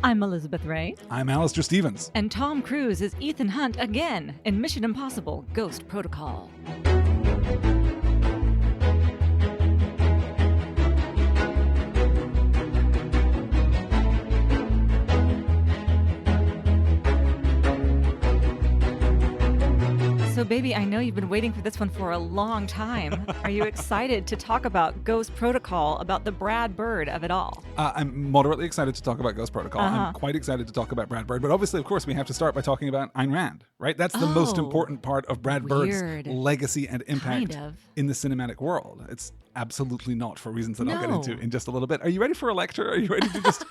I'm Elizabeth Ray. I'm Alistair Stevens. And Tom Cruise is Ethan Hunt again in Mission Impossible: Ghost Protocol. So, baby, I know you've been waiting for this one for a long time. Are you excited to talk about Ghost Protocol, about the Brad Bird of it all? I'm moderately excited to talk about Ghost Protocol. I'm quite excited to talk about Brad Bird. But obviously, of course, we have to start by talking about Ayn Rand, right? That's the most important part of Brad Bird's legacy and impact in the cinematic world. It's absolutely not, for reasons that I'll get into in just a little bit. Are you ready for a lecture? Are you ready to just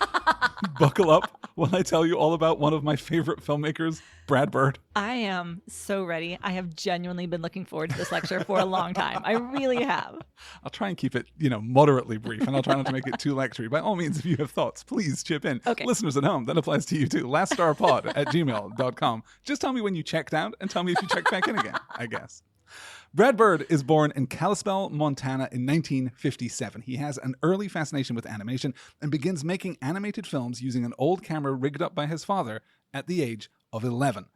buckle up while I tell you all about one of my favorite filmmakers, Brad Bird? I am so ready. I have genuinely been looking forward to this lecture for a long time. I really have. I'll try and keep it, moderately brief, and I'll try not to make it too lectury. By all means, if you have thoughts, please chip in. Okay. Listeners at home, that applies to you too. laststarpod@gmail.com. Just tell me when you checked out and tell me if you checked back in again, I guess. Brad Bird is born in Kalispell, Montana in 1957. He has an early fascination with animation and begins making animated films using an old camera rigged up by his father at the age of 11.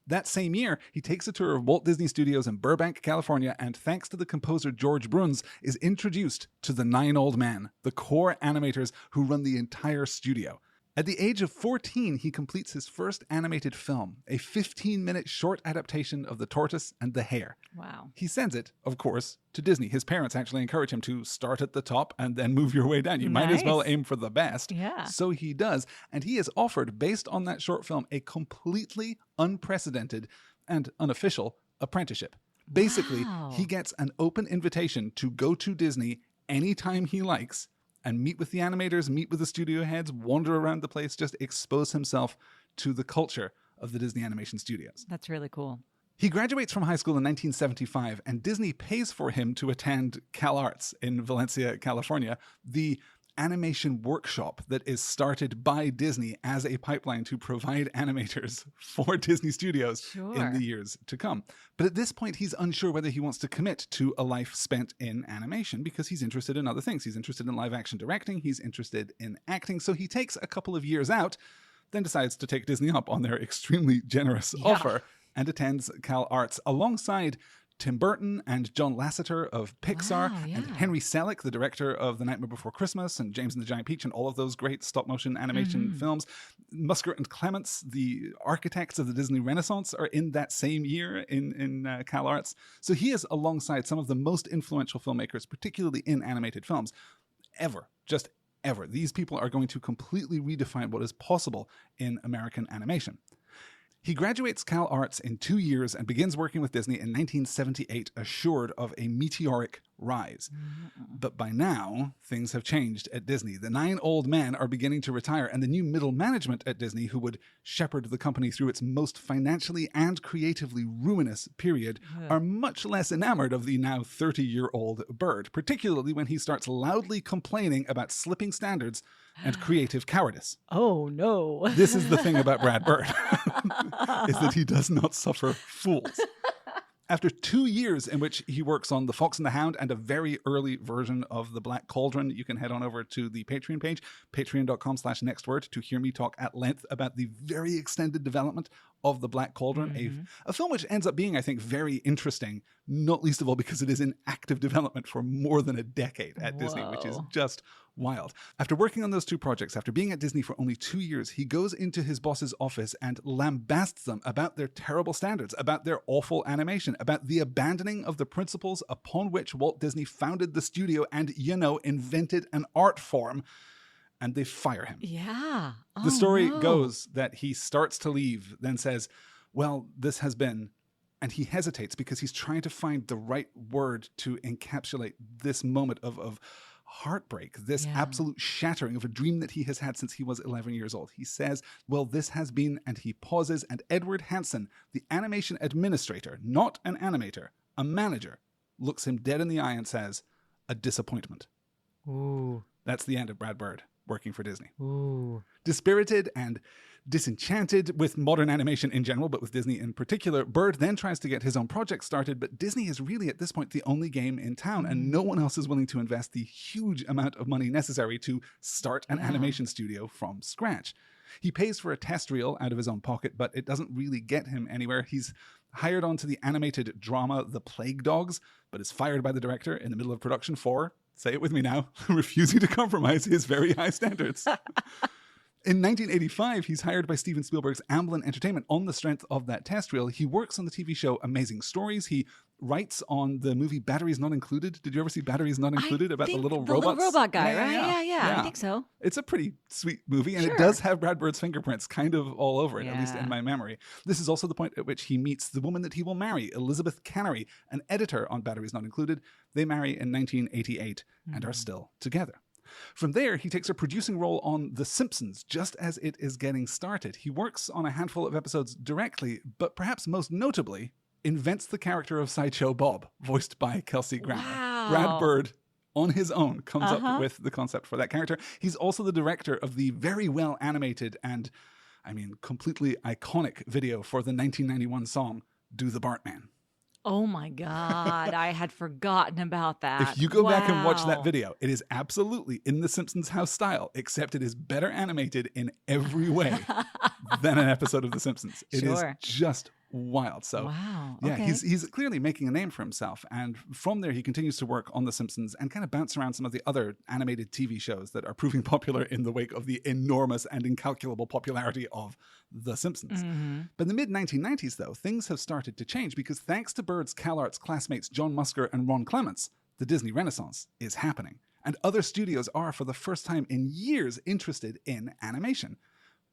That same year, he takes a tour of Walt Disney Studios in Burbank, California, and thanks to the composer George Bruns, is introduced to the 9 old men, the core animators who run the entire studio. At the age of 14, he completes his first animated film, a 15-minute short adaptation of The Tortoise and the Hare. Wow. He sends it, of course, to Disney. His parents actually encourage him to start at the top and then move your way down. You might as well aim for the best. Yeah. So he does. And he is offered, based on that short film, a completely unprecedented and unofficial apprenticeship. Basically, he gets an open invitation to go to Disney anytime he likes and meet with the animators, meet with the studio heads, wander around the place, just expose himself to the culture of the Disney Animation Studios. That's really cool. He graduates from high school in 1975, and Disney pays for him to attend CalArts in Valencia, California, the animation workshop that is started by Disney as a pipeline to provide animators for Disney Studios in the years to come. But at this point, he's unsure whether he wants to commit to a life spent in animation because he's interested in other things. He's interested in live action directing. He's interested in acting. So he takes a couple of years out, then decides to take Disney up on their extremely generous offer and attends CalArts alongside Tim Burton and John Lasseter of Pixar and Henry Selick, the director of The Nightmare Before Christmas and James and the Giant Peach and all of those great stop-motion animation films. Musker and Clements, the architects of the Disney Renaissance, are in that same year in CalArts. So he is alongside some of the most influential filmmakers, particularly in animated films, ever. Just ever. These people are going to completely redefine what is possible in American animation. He graduates CalArts in 2 years and begins working with Disney in 1978, assured of a meteoric rise. But by now, things have changed at Disney. The 9 old men are beginning to retire, and the new middle management at Disney, who would shepherd the company through its most financially and creatively ruinous period, are much less enamored of the now 30-year-old Bird, particularly when he starts loudly complaining about slipping standards and creative cowardice. Oh, no. This is the thing about Brad Bird, is that he does not suffer fools. After 2 years in which he works on The Fox and the Hound and a very early version of The Black Cauldron, you can head on over to the Patreon page, patreon.com/nextword, to hear me talk at length about the very extended development of The Black Cauldron, a film which ends up being, I think, very interesting, not least of all because it is in active development for more than a decade at Disney, which is just wild. After working on those 2 projects, after being at Disney for only 2 years, he goes into his boss's office and lambasts them about their terrible standards, about their awful animation, about the abandoning of the principles upon which Walt Disney founded the studio and, invented an art form. And they fire him. Yeah. The story goes that he starts to leave, then says, well, this has been, and he hesitates because he's trying to find the right word to encapsulate this moment of heartbreak, this absolute shattering of a dream that he has had since he was 11 years old. He says, well, this has been, and he pauses, and Edward Hansen, the animation administrator, not an animator, a manager, looks him dead in the eye and says, a disappointment. Ooh. That's the end of Brad Bird. working for Disney. Ooh. Dispirited and disenchanted with modern animation in general, but with Disney in particular, Bird then tries to get his own project started, but Disney is really at this point the only game in town, and no one else is willing to invest the huge amount of money necessary to start an animation studio from scratch. He pays for a test reel out of his own pocket, but it doesn't really get him anywhere. He's hired onto the animated drama The Plague Dogs, but is fired by the director in the middle of production for, say it with me now, refusing to compromise his very high standards. In 1985, he's hired by Steven Spielberg's Amblin Entertainment on the strength of that test reel. He works on the TV show Amazing Stories. He writes on the movie Batteries Not Included. Did you ever see Batteries Not Included about the little robots? The little robot guy, right? Yeah, I think so. It's a pretty sweet movie, and it does have Brad Bird's fingerprints kind of all over it, at least in my memory. This is also the point at which he meets the woman that he will marry, Elizabeth Cannery, an editor on Batteries Not Included. They marry in 1988 and are still together. From there, he takes a producing role on The Simpsons just as it is getting started. He works on a handful of episodes directly, but perhaps most notably, invents the character of Sideshow Bob, voiced by Kelsey Grammer. Wow. Brad Bird, on his own, comes up with the concept for that character. He's also the director of the very well animated and, completely iconic video for the 1991 song, Do the Bartman. Oh my God, I had forgotten about that. If you go back and watch that video, it is absolutely in the Simpsons house style, except it is better animated in every way than an episode of The Simpsons. It is just wild. So he's clearly making a name for himself. And from there, he continues to work on The Simpsons and kind of bounce around some of the other animated TV shows that are proving popular in the wake of the enormous and incalculable popularity of The Simpsons. But in the mid-1990s, though, things have started to change because thanks to Bird's CalArts classmates John Musker and Ron Clements, the Disney Renaissance is happening. And other studios are, for the first time in years, interested in animation.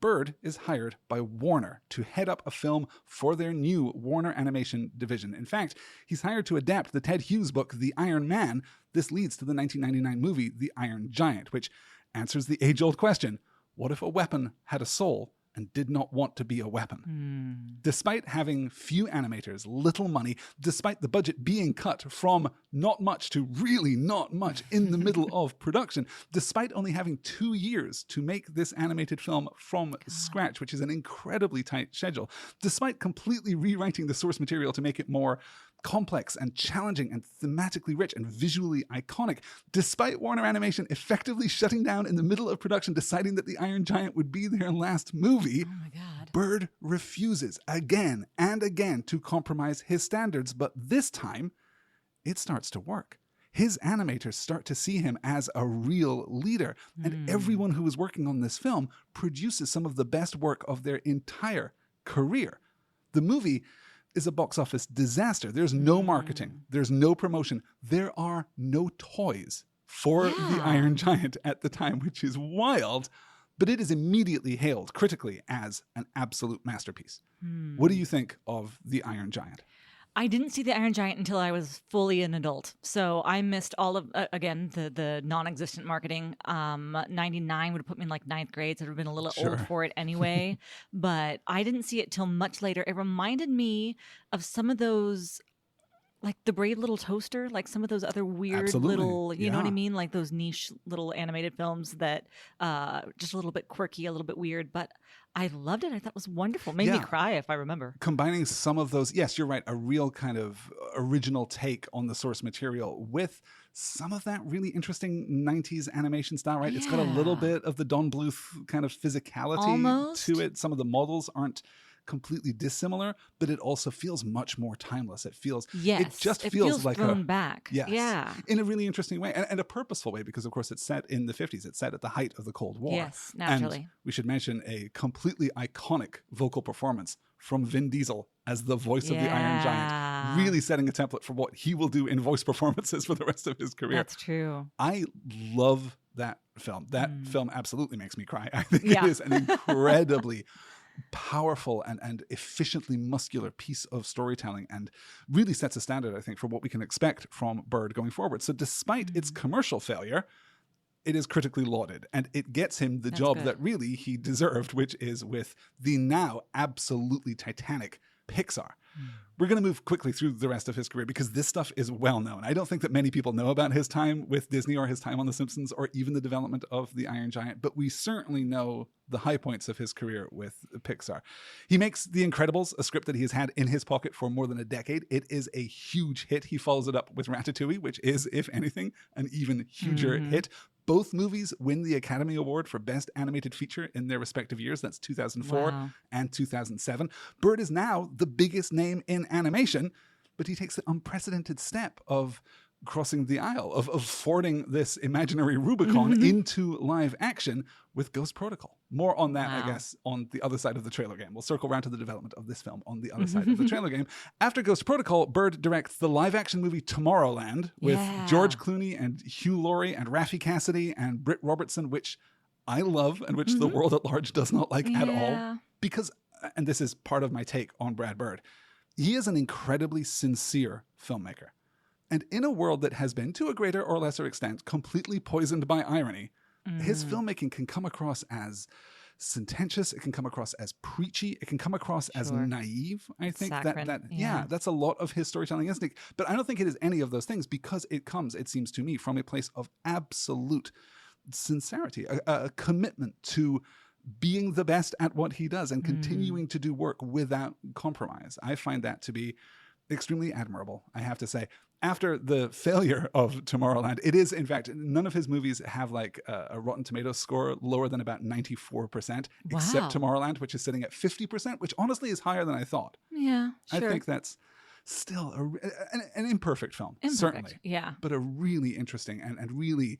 Bird is hired by Warner to head up a film for their new Warner Animation division. In fact, he's hired to adapt the Ted Hughes book, The Iron Man. This leads to the 1999 movie, The Iron Giant, which answers the age-old question, what if a weapon had a soul and did not want to be a weapon? Despite having few animators, little money, despite the budget being cut from not much to really not much in the middle of production, despite only having 2 years to make this animated film from scratch, which is an incredibly tight schedule, despite completely rewriting the source material to make it more complex and challenging and thematically rich and visually iconic, despite Warner Animation effectively shutting down in the middle of production, deciding that The Iron Giant would be their last movie, Bird refuses again and again to compromise his standards, but this time it starts to work. His animators start to see him as a real leader, and everyone who is working on this film produces some of the best work of their entire career. The movie is a box office disaster. There's no marketing. There's no promotion. There are no toys for The Iron Giant at the time, which is wild, but it is immediately hailed critically as an absolute masterpiece. What do you think of The Iron Giant? I didn't see The Iron Giant until I was fully an adult. So I missed all of, again, the non-existent marketing. 99 would have put me in like 9th grade, so I would have been a little old for it anyway. But I didn't see it till much later. It reminded me of some of those, like the Brave Little Toaster, like some of those other weird little, you know what I mean? Like those niche little animated films that just a little bit quirky, a little bit weird, but I loved it. I thought it was wonderful. Made me cry, if I remember. Combining some of those, yes, you're right, a real kind of original take on the source material with some of that really interesting 90s animation style, right? It's got a little bit of the Don Bluth kind of physicality to it. Some of the models aren't completely dissimilar, but it also feels much more timeless. It feels, it just feels like thrown back. In a really interesting way and a purposeful way, because of course it's set in the 50s. It's set at the height of the Cold War. Yes, naturally. And we should mention a completely iconic vocal performance from Vin Diesel as the voice of the Iron Giant, really setting a template for what he will do in voice performances for the rest of his career. That's true. I love that film. That film absolutely makes me cry. I think it is an incredibly powerful and efficiently muscular piece of storytelling and really sets a standard, I think, for what we can expect from Bird going forward. So despite its commercial failure, it is critically lauded and it gets him the job that really he deserved, which is with the now absolutely titanic Pixar. We're going to move quickly through the rest of his career because this stuff is well known. I don't think that many people know about his time with Disney or his time on The Simpsons or even the development of The Iron Giant, but we certainly know the high points of his career with Pixar. He makes The Incredibles, a script that he has had in his pocket for more than a decade. It is a huge hit. He follows it up with Ratatouille, which is, if anything, an even huger hit. Both movies win the Academy Award for Best Animated Feature in their respective years. That's 2004 and 2007. Bird is now the biggest name in animation, but he takes the unprecedented step of crossing the aisle, of fording this imaginary Rubicon into live action with Ghost Protocol. More on that, I guess, on the other side of the trailer game. We'll circle around to the development of this film on the other side of the trailer game. After Ghost Protocol, Bird directs the live-action movie Tomorrowland with George Clooney and Hugh Laurie and Raffi Cassidy and Britt Robertson, which I love and which the world at large does not like at all. Because, and this is part of my take on Brad Bird, he is an incredibly sincere filmmaker. And in a world that has been, to a greater or lesser extent, completely poisoned by irony, his filmmaking can come across as sententious. It can come across as preachy. It can come across as naive. I think that's a lot of his storytelling instinct. But I don't think it is any of those things because it comes, it seems to me, from a place of absolute sincerity, a commitment to being the best at what he does and continuing to do work without compromise. I find that to be extremely admirable, I have to say. After the failure of Tomorrowland, it is, in fact, none of his movies have like a Rotten Tomatoes score lower than about 94%, except Tomorrowland, which is sitting at 50%, which honestly is higher than I thought. Yeah, sure. I think that's still an imperfect film, certainly. Yeah. But a really interesting and really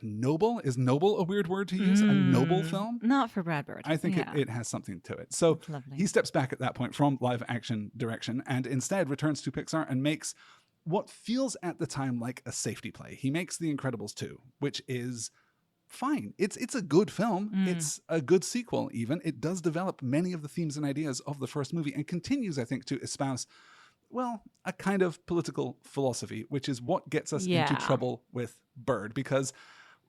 noble. Is noble a weird word to use? A noble film? Not for Brad Bird. I think it has something to it. So he steps back at that point from live action direction and instead returns to Pixar and makes what feels at the time like a safety play. He makes The Incredibles 2, which is fine. It's a good film. It's a good sequel even. It does develop many of the themes and ideas of the first movie and continues, I think, to espouse a kind of political philosophy, which is what gets us into trouble with Bird, because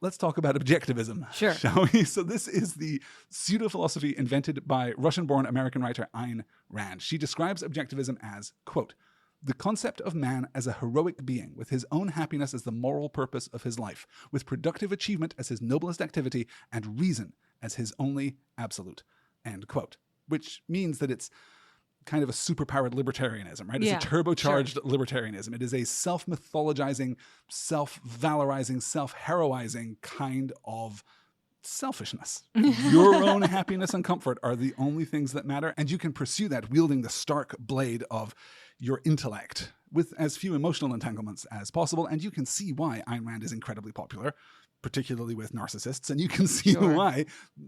let's talk about objectivism, shall we? So this is the pseudo-philosophy invented by Russian-born American writer Ayn Rand. She describes objectivism as, quote, the concept of man as a heroic being, with his own happiness as the moral purpose of his life, with productive achievement as his noblest activity, and reason as his only absolute, end quote. Which means that it's kind of a superpowered libertarianism, right? It's a turbocharged libertarianism. It is a self-mythologizing, self-valorizing, self-heroizing kind of selfishness. Your own happiness and comfort are the only things that matter, and you can pursue that wielding the stark blade of your intellect with as few emotional entanglements as possible, and you can see why Ayn Rand is incredibly popular, particularly with narcissists, and you can see why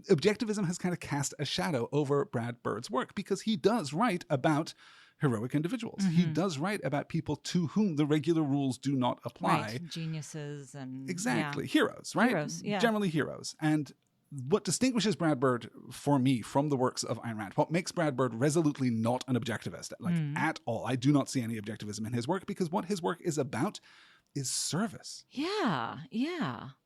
objectivism has kind of cast a shadow over Brad Bird's work, because he does write about heroic individuals. He does write about people to whom the regular rules do not apply. Right. Geniuses and... Exactly. Heroes, right? Heroes, Generally heroes. And what distinguishes Brad Bird, for me, from the works of Ayn Rand, what makes Brad Bird resolutely not an objectivist, at all. I do not see any objectivism in his work, because what his work is about is service. Yeah.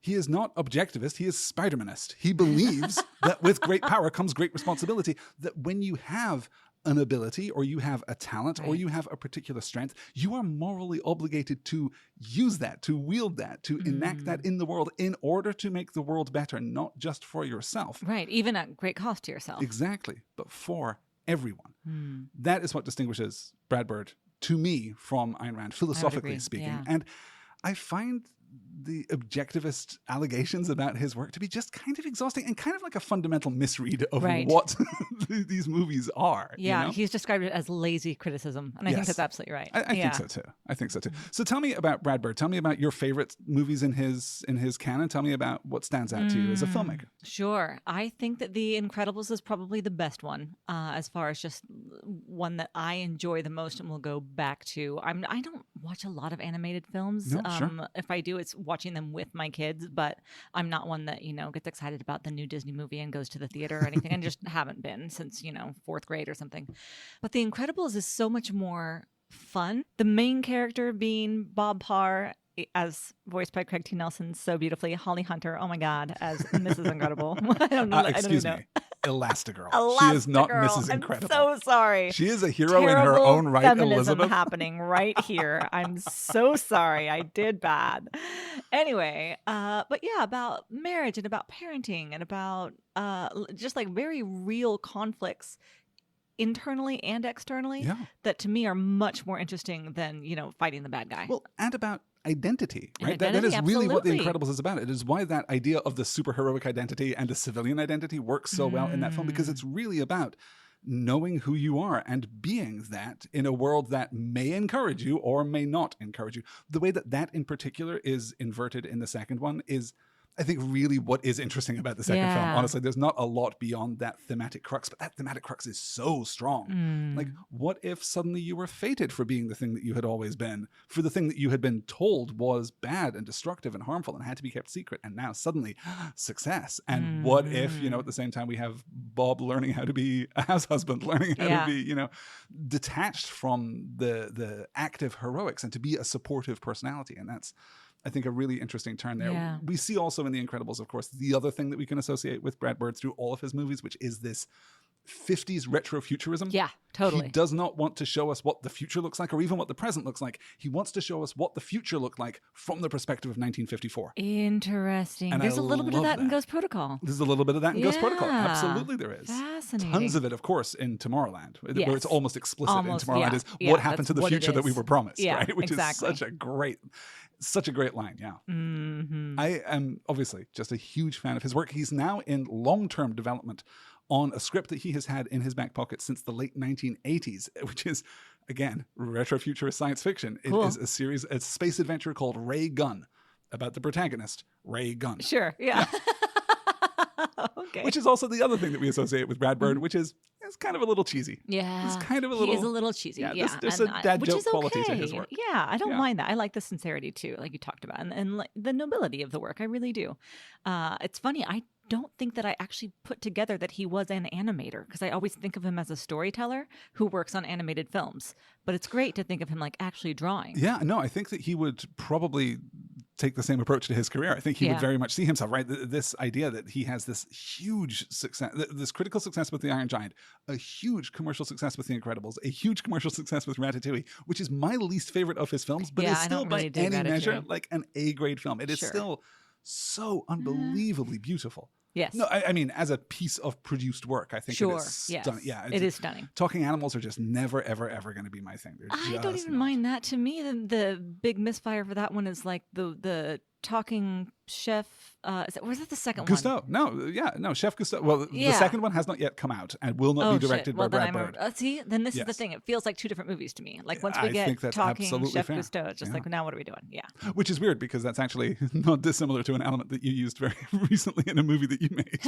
He is not objectivist, he is Spider-Manist. He believes that with great power comes great responsibility, that when you have an ability or you have a talent or you have a particular strength, you are morally obligated to use that, to wield that, to enact that in the world in order to make the world better, not just for yourself. Right, even at great cost to yourself. Exactly, but for everyone. That is what distinguishes Brad Bird, to me, from Ayn Rand, philosophically speaking. And I find the objectivist allegations about his work to be just kind of exhausting and kind of like a fundamental misread of what these movies are. Yeah, you know? He's described it as lazy criticism, and I think that's absolutely right. I think so too. So tell me about Brad Bird. Tell me about your favorite movies in his canon. Tell me about what stands out to you as a filmmaker. Sure. I think that The Incredibles is probably the best one, as far as just one that I enjoy the most and will go back to. I don't watch a lot of animated films. No, sure. If I do, it's watching them with my kids, but I'm not one that, gets excited about the new Disney movie and goes to the theater or anything. I just haven't been since, fourth grade or something. But The Incredibles is so much more fun. The main character being Bob Parr, as voiced by Craig T. Nelson so beautifully, Holly Hunter, oh my God, as Mrs. Incredible. I don't know. Excuse me. Elastigirl. She is not Mrs. Incredible. I'm so sorry. She is a hero in her own right, feminism Elizabeth. happening right here. I'm so sorry. I did bad. Anyway, but yeah, about marriage and about parenting and about just like very real conflicts internally and externally that to me are much more interesting than, fighting the bad guy. Well, and about identity, right? That is really what The Incredibles is about. It is why that idea of the superheroic identity and the civilian identity works so well in that film, because it's really about knowing who you are and being that in a world that may encourage you or may not encourage you. The way that in particular is inverted in the second one is, I think, really what is interesting about the second film. Honestly, there's not a lot beyond that thematic crux, but that thematic crux is so strong. Like, what if suddenly you were fated for being the thing that you had always been, for the thing that you had been told was bad and destructive and harmful and had to be kept secret, and now suddenly success? And what if, at the same time we have Bob learning how to be a house husband, learning how to be, detached from the active heroics and to be a supportive personality. And that's, I think, a really interesting turn there. Yeah. We see also in The Incredibles, of course, the other thing that we can associate with Brad Bird through all of his movies, which is this 50s retrofuturism. Yeah, totally. He does not want to show us what the future looks like or even what the present looks like. He wants to show us what the future looked like from the perspective of 1954. Interesting. And there's a little bit of that in Ghost Protocol. There's a little bit of that in Ghost Protocol. Absolutely there is. Fascinating. Tons of it, of course, in Tomorrowland, where it's almost explicit in Tomorrowland is what happened to the future that we were promised, right? Which is such a great line, I am obviously just a huge fan of his work. He's now in long-term development on a script that he has had in his back pocket since the late 1980s, which is, again, retrofuturist science fiction. It is a space adventure called Ray Gun, about the protagonist, Ray Gunn. Sure, yeah. Okay. Which is also the other thing that we associate with Brad Bird, which is it's kind of a little cheesy. Yeah. It's kind of a little... He is a little cheesy. Yeah. There's a dad joke quality to his work. Yeah, I don't mind that. I like the sincerity, too, like you talked about, and like the nobility of the work. I really do. It's funny, I don't think that I actually put together that he was an animator, because I always think of him as a storyteller who works on animated films. But it's great to think of him like actually drawing. Yeah, no, I think that he would probably take the same approach to his career. I think he would very much see himself, right? This idea that he has this huge success, this critical success with The Iron Giant, a huge commercial success with The Incredibles, a huge commercial success with Ratatouille, which is my least favorite of his films, but is still by any measure like an A-grade film. It is still so unbelievably beautiful. Yes. No, I mean, as a piece of produced work, I think it is stunning. Yeah, it is stunning. Talking animals are just never, ever, ever going to be my thing. I don't even mind that. To me, the big misfire for that one is like the talking chef. Was that the second one? No, Chef Gusteau. Well, the second one has not yet come out and will not be directed by Brad Bird. Then this is the thing. It feels like two different movies to me. Like once we get talking Chef Gusteau, it's just like, now what are we doing? Yeah. Which is weird because that's actually not dissimilar to an element that you used very recently in a movie that you made.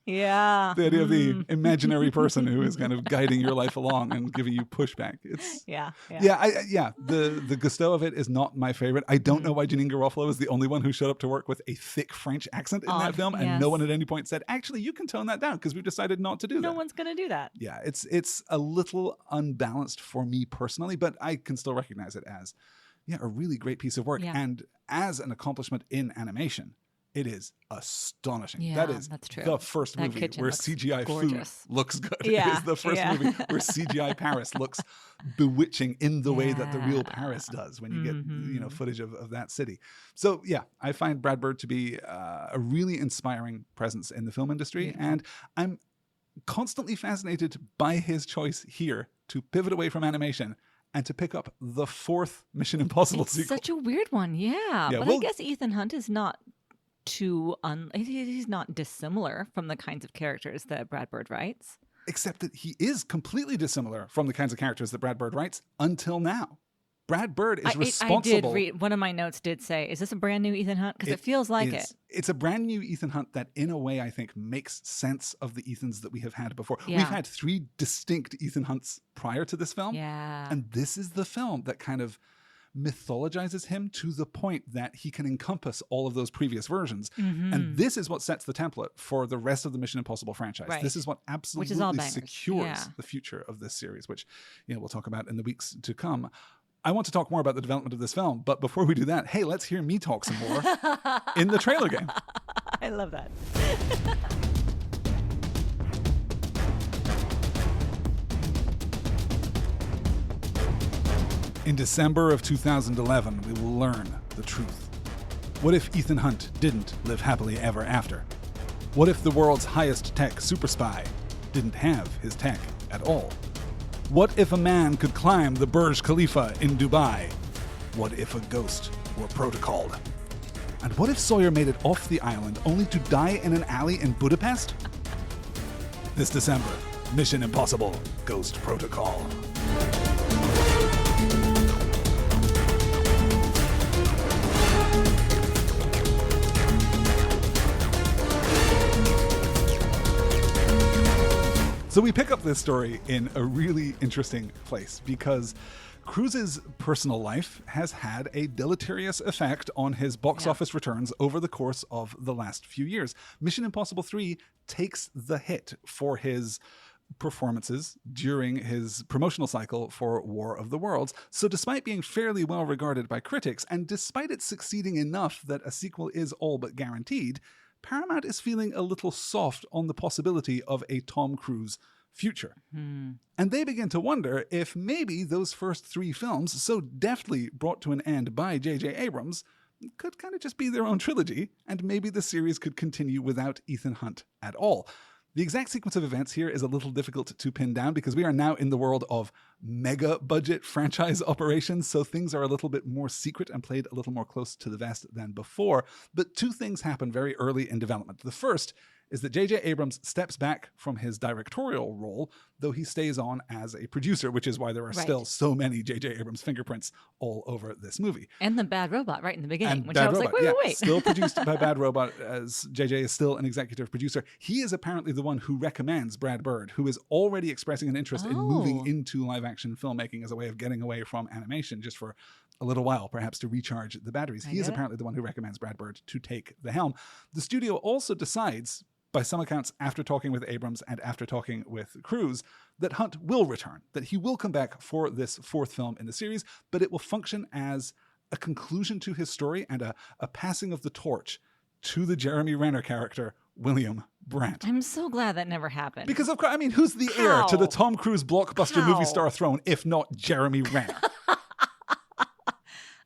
Yeah. The idea of the imaginary person who is kind of guiding your life along and giving you pushback. It's The Gusteau of it is not my favorite. I don't know why Janine Garofalo is the only one who showed up to work with a thick French accent in that film, and no one at any point said, actually, you can tone that down because we've decided not to do that. No one's going to do that. Yeah, it's a little unbalanced for me personally, but I can still recognize it as a really great piece of work. And as an accomplishment in animation, it is astonishing. Yeah, that is true. The first movie where CGI gorgeous. food looks good. It is the first movie where CGI Paris looks bewitching in the way that the real Paris does when you get footage of that city. So I find Brad Bird to be a really inspiring presence in the film industry, and I'm constantly fascinated by his choice here to pivot away from animation and to pick up the fourth Mission Impossible sequel. Such a weird one, but I guess Ethan Hunt is not he's not dissimilar from the kinds of characters that Brad Bird writes. Except that he is completely dissimilar from the kinds of characters that Brad Bird writes until now. Brad Bird is responsible. I did read, one of my notes did say, is this a brand new Ethan Hunt? Because it feels like it. It's a brand new Ethan Hunt that, in a way, I think makes sense of the Ethans that we have had before. Yeah. We've had 3 distinct Ethan Hunts prior to this film. Yeah. And this is the film that kind of mythologizes him to the point that he can encompass all of those previous versions. And this is what sets the template for the rest of the Mission Impossible franchise. Right. This is what absolutely secures the future of this series, which we'll talk about in the weeks to come. I want to talk more about the development of this film, but before we do that, hey, let's hear me talk some more in the trailer game. I love that. In December of 2011, we will learn the truth. What if Ethan Hunt didn't live happily ever after? What if the world's highest tech super spy didn't have his tech at all? What if a man could climb the Burj Khalifa in Dubai? What if a ghost were protocoled? And what if Sawyer made it off the island only to die in an alley in Budapest? This December, Mission Impossible Ghost Protocol. So we pick up this story in a really interesting place because Cruise's personal life has had a deleterious effect on his box office returns over the course of the last few years. Mission Impossible 3 takes the hit for his performances during his promotional cycle for War of the Worlds. So despite being fairly well regarded by critics, and despite it succeeding enough that a sequel is all but guaranteed, Paramount is feeling a little soft on the possibility of a Tom Cruise future. And they begin to wonder if maybe those first 3 films, so deftly brought to an end by J.J. Abrams, could kind of just be their own trilogy, and maybe the series could continue without Ethan Hunt at all. The exact sequence of events here is a little difficult to pin down because we are now in the world of mega budget franchise operations, so things are a little bit more secret and played a little more close to the vest than before. But 2 things happen very early in development. The first is that J.J. Abrams steps back from his directorial role, though he stays on as a producer, which is why there are still so many J.J. Abrams fingerprints all over this movie. And the Bad Robot right in the beginning, which I was like, wait. Still produced by Bad Robot, as J.J. is still an executive producer. He is apparently the one who recommends Brad Bird, who is already expressing an interest in moving into live-action filmmaking as a way of getting away from animation just for a little while, perhaps to recharge the batteries. He is apparently the one who recommends Brad Bird to take the helm. The studio also decides, by some accounts, after talking with Abrams and after talking with Cruise, that Hunt will return, that he will come back for this 4th film in the series, but it will function as a conclusion to his story and a passing of the torch to the Jeremy Renner character, William Brandt. I'm so glad that never happened. Because, of course, I mean, who's the heir to the Tom Cruise blockbuster movie star throne, if not Jeremy Renner?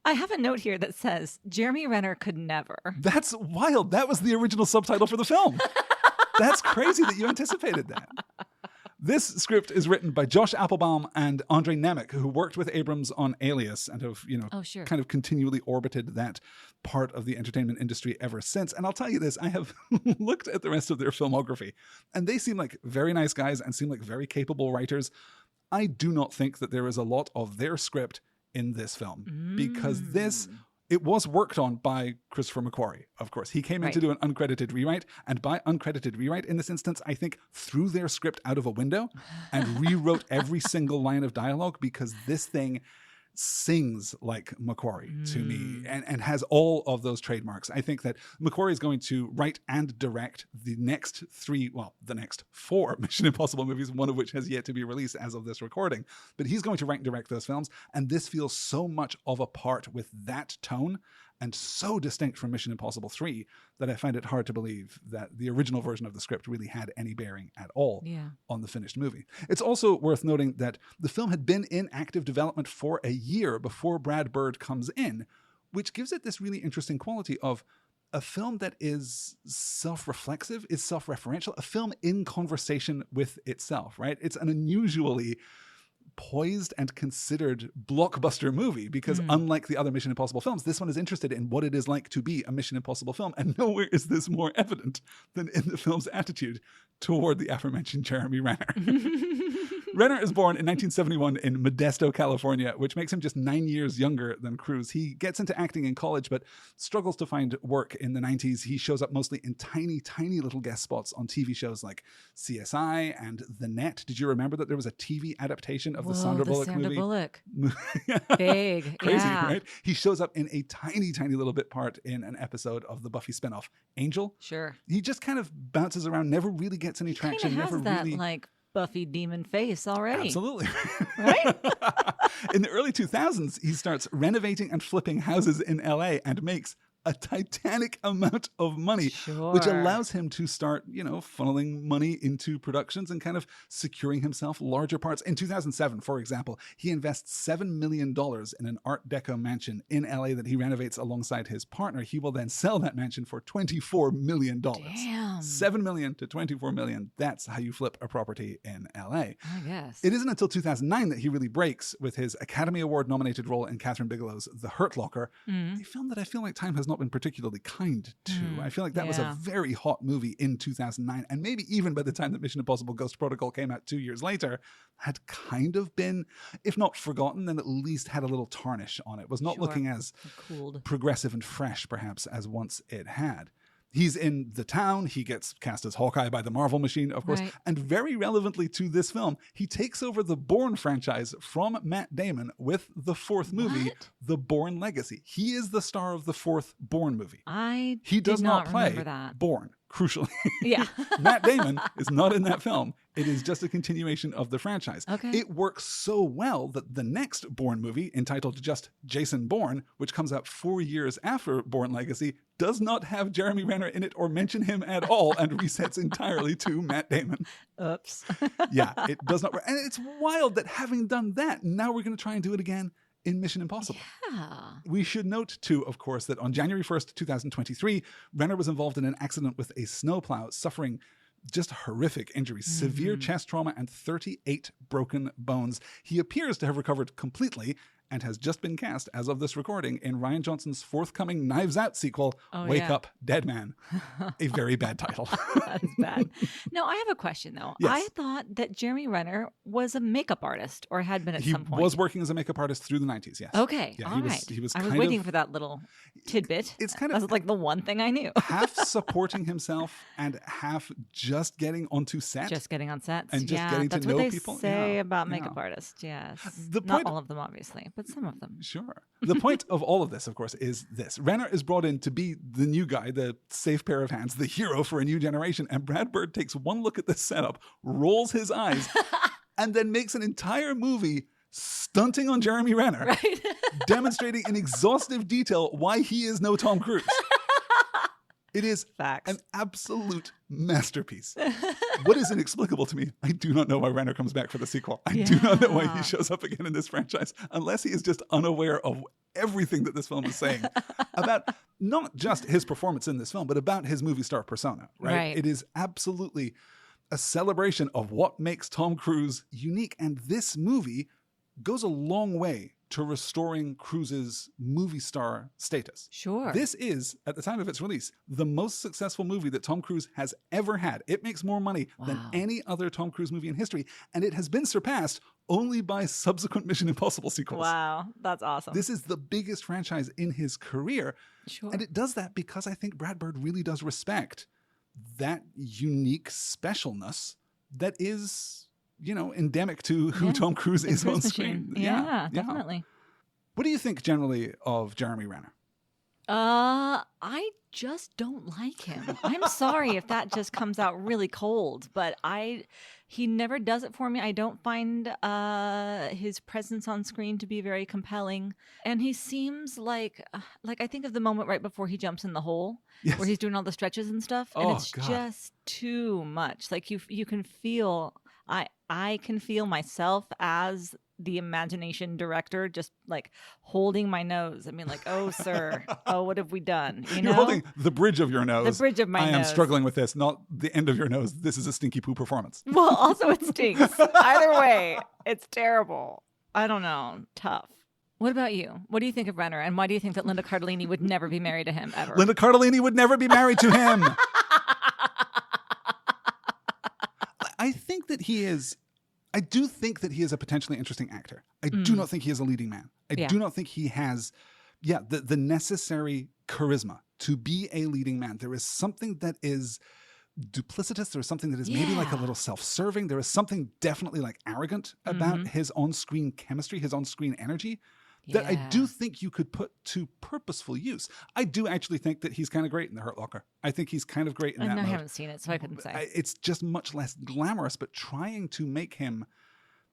I have a note here that says, Jeremy Renner could never. That's wild. That was the original subtitle for the film. That's crazy that you anticipated that. This script is written by Josh Applebaum and Andre Nemec, who worked with Abrams on Alias and have, kind of continually orbited that part of the entertainment industry ever since. And I'll tell you this, I have looked at the rest of their filmography, and they seem like very nice guys and seem like very capable writers. I do not think that there is a lot of their script in this film, because it was worked on by Christopher McQuarrie, of course. He came in to do an uncredited rewrite, and by uncredited rewrite, in this instance, I think threw their script out of a window and rewrote every single line of dialogue, because this thing sings like McQuarrie to me and has all of those trademarks. I think that McQuarrie is going to write and direct the next 4 Mission Impossible movies, one of which has yet to be released as of this recording. But he's going to write and direct those films, and this feels so much of a part with that tone and so distinct from Mission Impossible 3 that I find it hard to believe that the original version of the script really had any bearing at all on the finished movie. It's also worth noting that the film had been in active development for a year before Brad Bird comes in, which gives it this really interesting quality of a film that is self-reflexive, is self-referential, a film in conversation with itself, right? It's an unusually poised and considered blockbuster movie because unlike the other Mission Impossible films, this one is interested in what it is like to be a Mission Impossible film, and nowhere is this more evident than in the film's attitude toward the aforementioned Jeremy Renner. Renner is born in 1971 in Modesto, California, which makes him just 9 years younger than Cruise. He gets into acting in college, but struggles to find work in the 90s. He shows up mostly in tiny, tiny little guest spots on TV shows like CSI and The Net. Did you remember that there was a TV adaptation of the Sandra Bullock movie? Bullock. Big. Crazy, right? He shows up in a tiny, tiny little bit part in an episode of the Buffy spinoff, Angel. Sure. He just kind of bounces around, never really gets any traction. He never has that, really like, Buffy demon face already. Absolutely. Right? In the early 2000s, he starts renovating and flipping houses in LA and makes a titanic amount of money, which allows him to start, funneling money into productions and kind of securing himself larger parts. In 2007, for example, he invests $7 million in an Art Deco mansion in LA that he renovates alongside his partner. He will then sell that mansion for $24 million. Damn. $7 million to $24 million. That's how you flip a property in LA. I guess. It isn't until 2009 that he really breaks with his Academy Award nominated role in Catherine Bigelow's The Hurt Locker, a film that I feel like time has not been particularly kind to. I feel like that was a very hot movie in 2009, and maybe even by the time that Mission Impossible Ghost Protocol came out 2 years later, had kind of been, if not forgotten, then at least had a little tarnish on it. Was not looking as progressive and fresh, perhaps, as once it had. He's in The Town. He gets cast as Hawkeye by the Marvel Machine, of course. Right. And very relevantly to this film, he takes over the Bourne franchise from Matt Damon with the fourth movie, The Bourne Legacy. He is the star of the fourth Bourne movie. He does not play Bourne, crucially. Yeah. Matt Damon is not in that film. It is just a continuation of the franchise. Okay. It works so well that the next Bourne movie, entitled just Jason Bourne, which comes out 4 years after Bourne Legacy, does not have Jeremy Renner in it or mention him at all and resets entirely to Matt Damon. Oops. Yeah, it does not work. And it's wild that having done that, now we're going to try and do it again in Mission Impossible. Yeah. We should note, too, of course, that on January 1st, 2023, Renner was involved in an accident with a snowplow, suffering just horrific injuries, severe chest trauma, and 38 broken bones. He appears to have recovered completely and has just been cast, as of this recording, in Rian Johnson's forthcoming Knives Out sequel, Wake Up, Dead Man. A very bad title. That is bad. No, I have a question, though. Yes. I thought that Jeremy Renner was a makeup artist, or had been at some point. He was working as a makeup artist through the 90s, yes. Okay, yeah, all right. I was waiting for that little tidbit. It's kind of... That was like the one thing I knew. Half supporting himself and half just getting onto set. Just getting on sets. And just getting to know people. That's what they say about makeup artists, yes. Not all of them, obviously, but some of them. Sure. The point of all of this, of course, is this. Renner is brought in to be the new guy, the safe pair of hands, the hero for a new generation. And Brad Bird takes one look at this setup, rolls his eyes, and then makes an entire movie stunting on Jeremy Renner, right? Demonstrating in exhaustive detail why he is no Tom Cruise. It is an absolute masterpiece. What is inexplicable to me, I do not know why Renner comes back for the sequel. I do not know why he shows up again in this franchise, unless he is just unaware of everything that this film is saying about not just his performance in this film, but about his movie star persona, right? It is absolutely a celebration of what makes Tom Cruise unique. And this movie goes a long way to restoring Cruise's movie star status. Sure. This is, at the time of its release, the most successful movie that Tom Cruise has ever had. It makes more money than any other Tom Cruise movie in history, and it has been surpassed only by subsequent Mission Impossible sequels. Wow, that's awesome. This is the biggest franchise in his career, and it does that because I think Brad Bird really does respect that unique specialness that is, endemic to who Tom Cruise is on screen. Yeah, definitely. What do you think generally of Jeremy Renner? I just don't like him. I'm sorry if that just comes out really cold, but he never does it for me. I don't find his presence on screen to be very compelling. And he seems like I think of the moment right before he jumps in the hole, where he's doing all the stretches and stuff, and it's just too much. Like you can feel, I can feel myself as the imagination director just like holding my nose. I mean, like, oh, sir, oh, what have we done? You're holding the bridge of your nose. The bridge of my nose. I am struggling with this, not the end of your nose. This is a stinky poo performance. Well, also it stinks. Either way, it's terrible. I don't know. Tough. What about you? What do you think of Renner? And why do you think that Linda Cardellini would never be married to him ever? Linda Cardellini would never be married to him. I do think that he is a potentially interesting actor. I do not think he is a leading man. I do not think he has, the necessary charisma to be a leading man. There is something that is duplicitous. There is something that is maybe like a little self-serving. There is something definitely like arrogant about his on-screen chemistry, his on-screen energy, that I do think you could put to purposeful use. I do actually think that he's kind of great in The Hurt Locker. I think he's kind of great in that mode. I haven't seen it, so I couldn't say. It's just much less glamorous, but trying to make him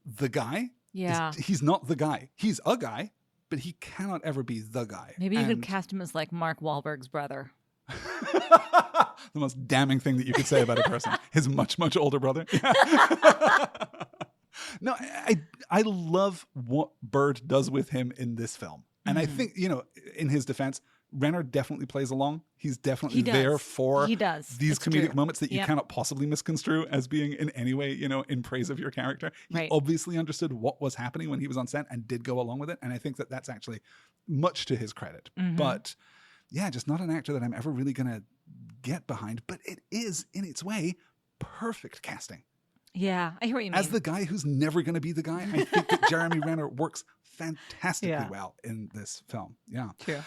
the guy, he's not the guy. He's a guy, but he cannot ever be the guy. Maybe you could cast him as like Mark Wahlberg's brother. The most damning thing that you could say about a person. His much, much older brother. Yeah. No, I love what Bird does with him in this film. And I think, in his defense, Renner definitely plays along. He's definitely there for these comedic moments that you cannot possibly misconstrue as being in any way, in praise of your character. He obviously understood what was happening when he was on set and did go along with it. And I think that that's actually much to his credit. But yeah, just not an actor that I'm ever really going to get behind. But it is, in its way, perfect casting. Yeah, I hear what you mean. As the guy who's never going to be the guy, I think that Jeremy Renner works fantastically well in this film. Yeah. True.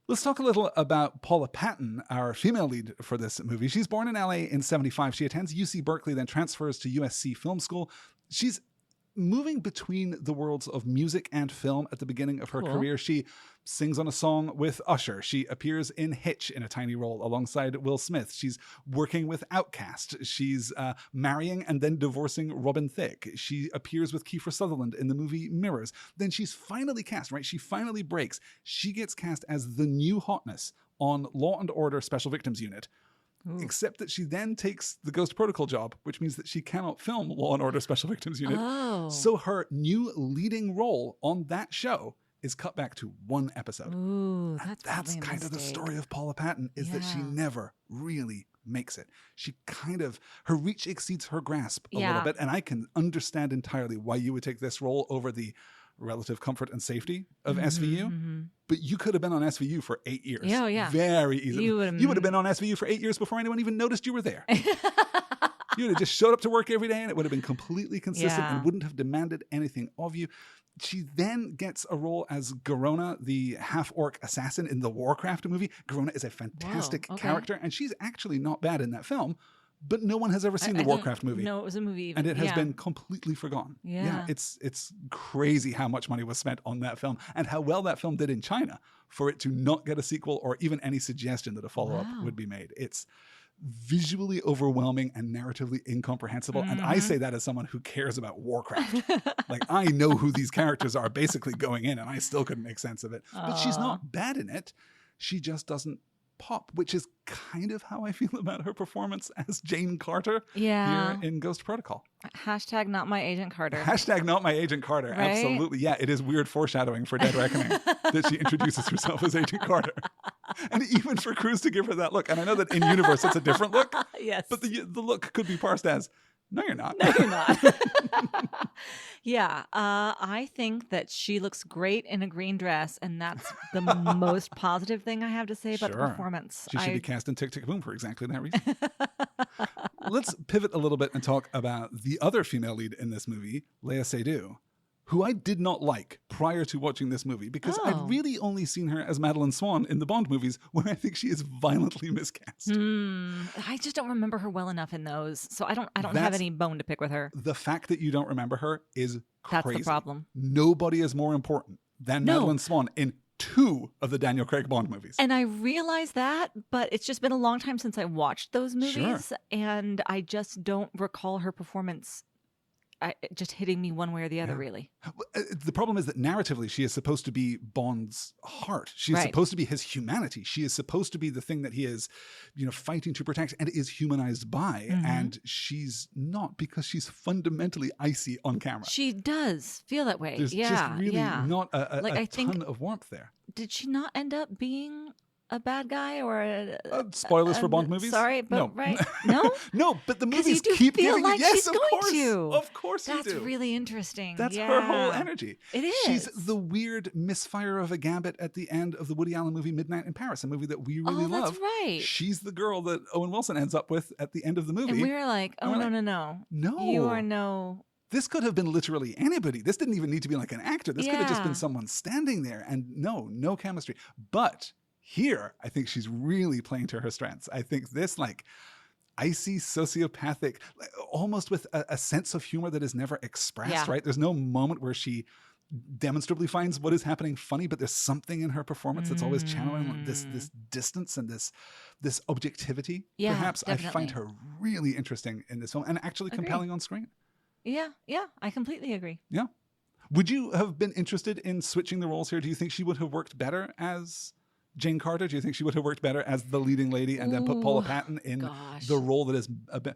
Let's talk a little about Paula Patton, our female lead for this movie. She's born in LA in 1975. She attends UC Berkeley, then transfers to USC Film School. She's moving between the worlds of music and film at the beginning of her career. She sings on a song with Usher. She appears in Hitch in a tiny role alongside Will Smith. She's working with Outkast. She's marrying and then divorcing Robin Thicke. She appears with Kiefer Sutherland in the movie Mirrors. Then she's finally cast, right? She finally breaks. She gets cast as the new hotness on Law and Order Special Victims Unit. Ooh. Except that she then takes the Ghost Protocol job, which means that she cannot film Law & Order Special Victims Unit. Oh. So her new leading role on that show is cut back to one episode. Ooh, that's kind of the story of Paula Patton, is that she never really makes it. She her reach exceeds her grasp a little bit, and I can understand entirely why you would take this role over the relative comfort and safety of SVU. But you could have been on SVU for 8 years. Oh, yeah. Very easily. You would have been on SVU for 8 years before anyone even noticed you were there. You would have just showed up to work every day and it would have been completely consistent and wouldn't have demanded anything of you. She then gets a role as Garona, the half-orc assassin in the Warcraft movie. Garona is a fantastic character, and she's actually not bad in that film. But no one has ever seen the Warcraft movie. No, it was a movie. And it has been completely forgotten. Yeah. It's crazy how much money was spent on that film and how well that film did in China for it to not get a sequel or even any suggestion that a follow-up would be made. It's visually overwhelming and narratively incomprehensible. And I say that as someone who cares about Warcraft. Like, I know who these characters are basically going in, and I still couldn't make sense of it. But she's not bad in it. She just doesn't pop, which is kind of how I feel about her performance as Jane Carter here in Ghost Protocol. Hashtag not my Agent Carter. Hashtag not my Agent Carter. Right? Absolutely. Yeah, it is weird foreshadowing for Dead Reckoning that she introduces herself as Agent Carter. And even for Cruise to give her that look. And I know that in universe it's a different look. Yes. But the look could be parsed as, no, you're not. No, you're not. I think that she looks great in a green dress, and that's the most positive thing I have to say about the performance. She should be cast in Tick, Tick, Boom for exactly that reason. Let's pivot a little bit and talk about the other female lead in this movie, Léa Seydoux, who I did not like prior to watching this movie because I'd really only seen her as Madeline Swan in the Bond movies, where I think she is violently miscast. I just don't remember her well enough in those, so I don't have any bone to pick with her. The fact that you don't remember her is crazy. That's the problem. Nobody is more important than Madeline Swan in 2 of the Daniel Craig Bond movies. And I realize that, but it's just been a long time since I watched those movies, and I just don't recall her performance just hitting me one way or the other, really. The problem is that narratively, she is supposed to be Bond's heart. She is supposed to be his humanity. She is supposed to be the thing that he is, fighting to protect and is humanized by. And she's not, because she's fundamentally icy on camera. She does feel that way. There's just really not a ton of warmth there. Did she not end up being a bad guy or spoilers for Bond movies? Sorry, but no. Right? No, no, but the movies keep feel giving like yes, she's of going course, to. Of course, that's you do. really interesting. That's her whole energy. It is. She's the weird misfire of a gambit at the end of the Woody Allen movie Midnight in Paris, a movie that we really love. That's right. She's the girl that Owen Wilson ends up with at the end of the movie, and we were like, no, you are no. This could have been literally anybody. This didn't even need to be like an actor. This could have just been someone standing there, and no chemistry. But here, I think she's really playing to her strengths. I think this, icy, sociopathic, almost with a sense of humor that is never expressed, right? There's no moment where she demonstrably finds what is happening funny, but there's something in her performance that's always channeling this distance and this objectivity. Perhaps definitely. I find her really interesting in this film and actually compelling on screen. Yeah, I completely agree. Yeah. Would you have been interested in switching the roles here? Do you think she would have worked better as Jane Carter? Do you think she would have worked better as the leading lady and then put Paula Patton in the role that is a bit,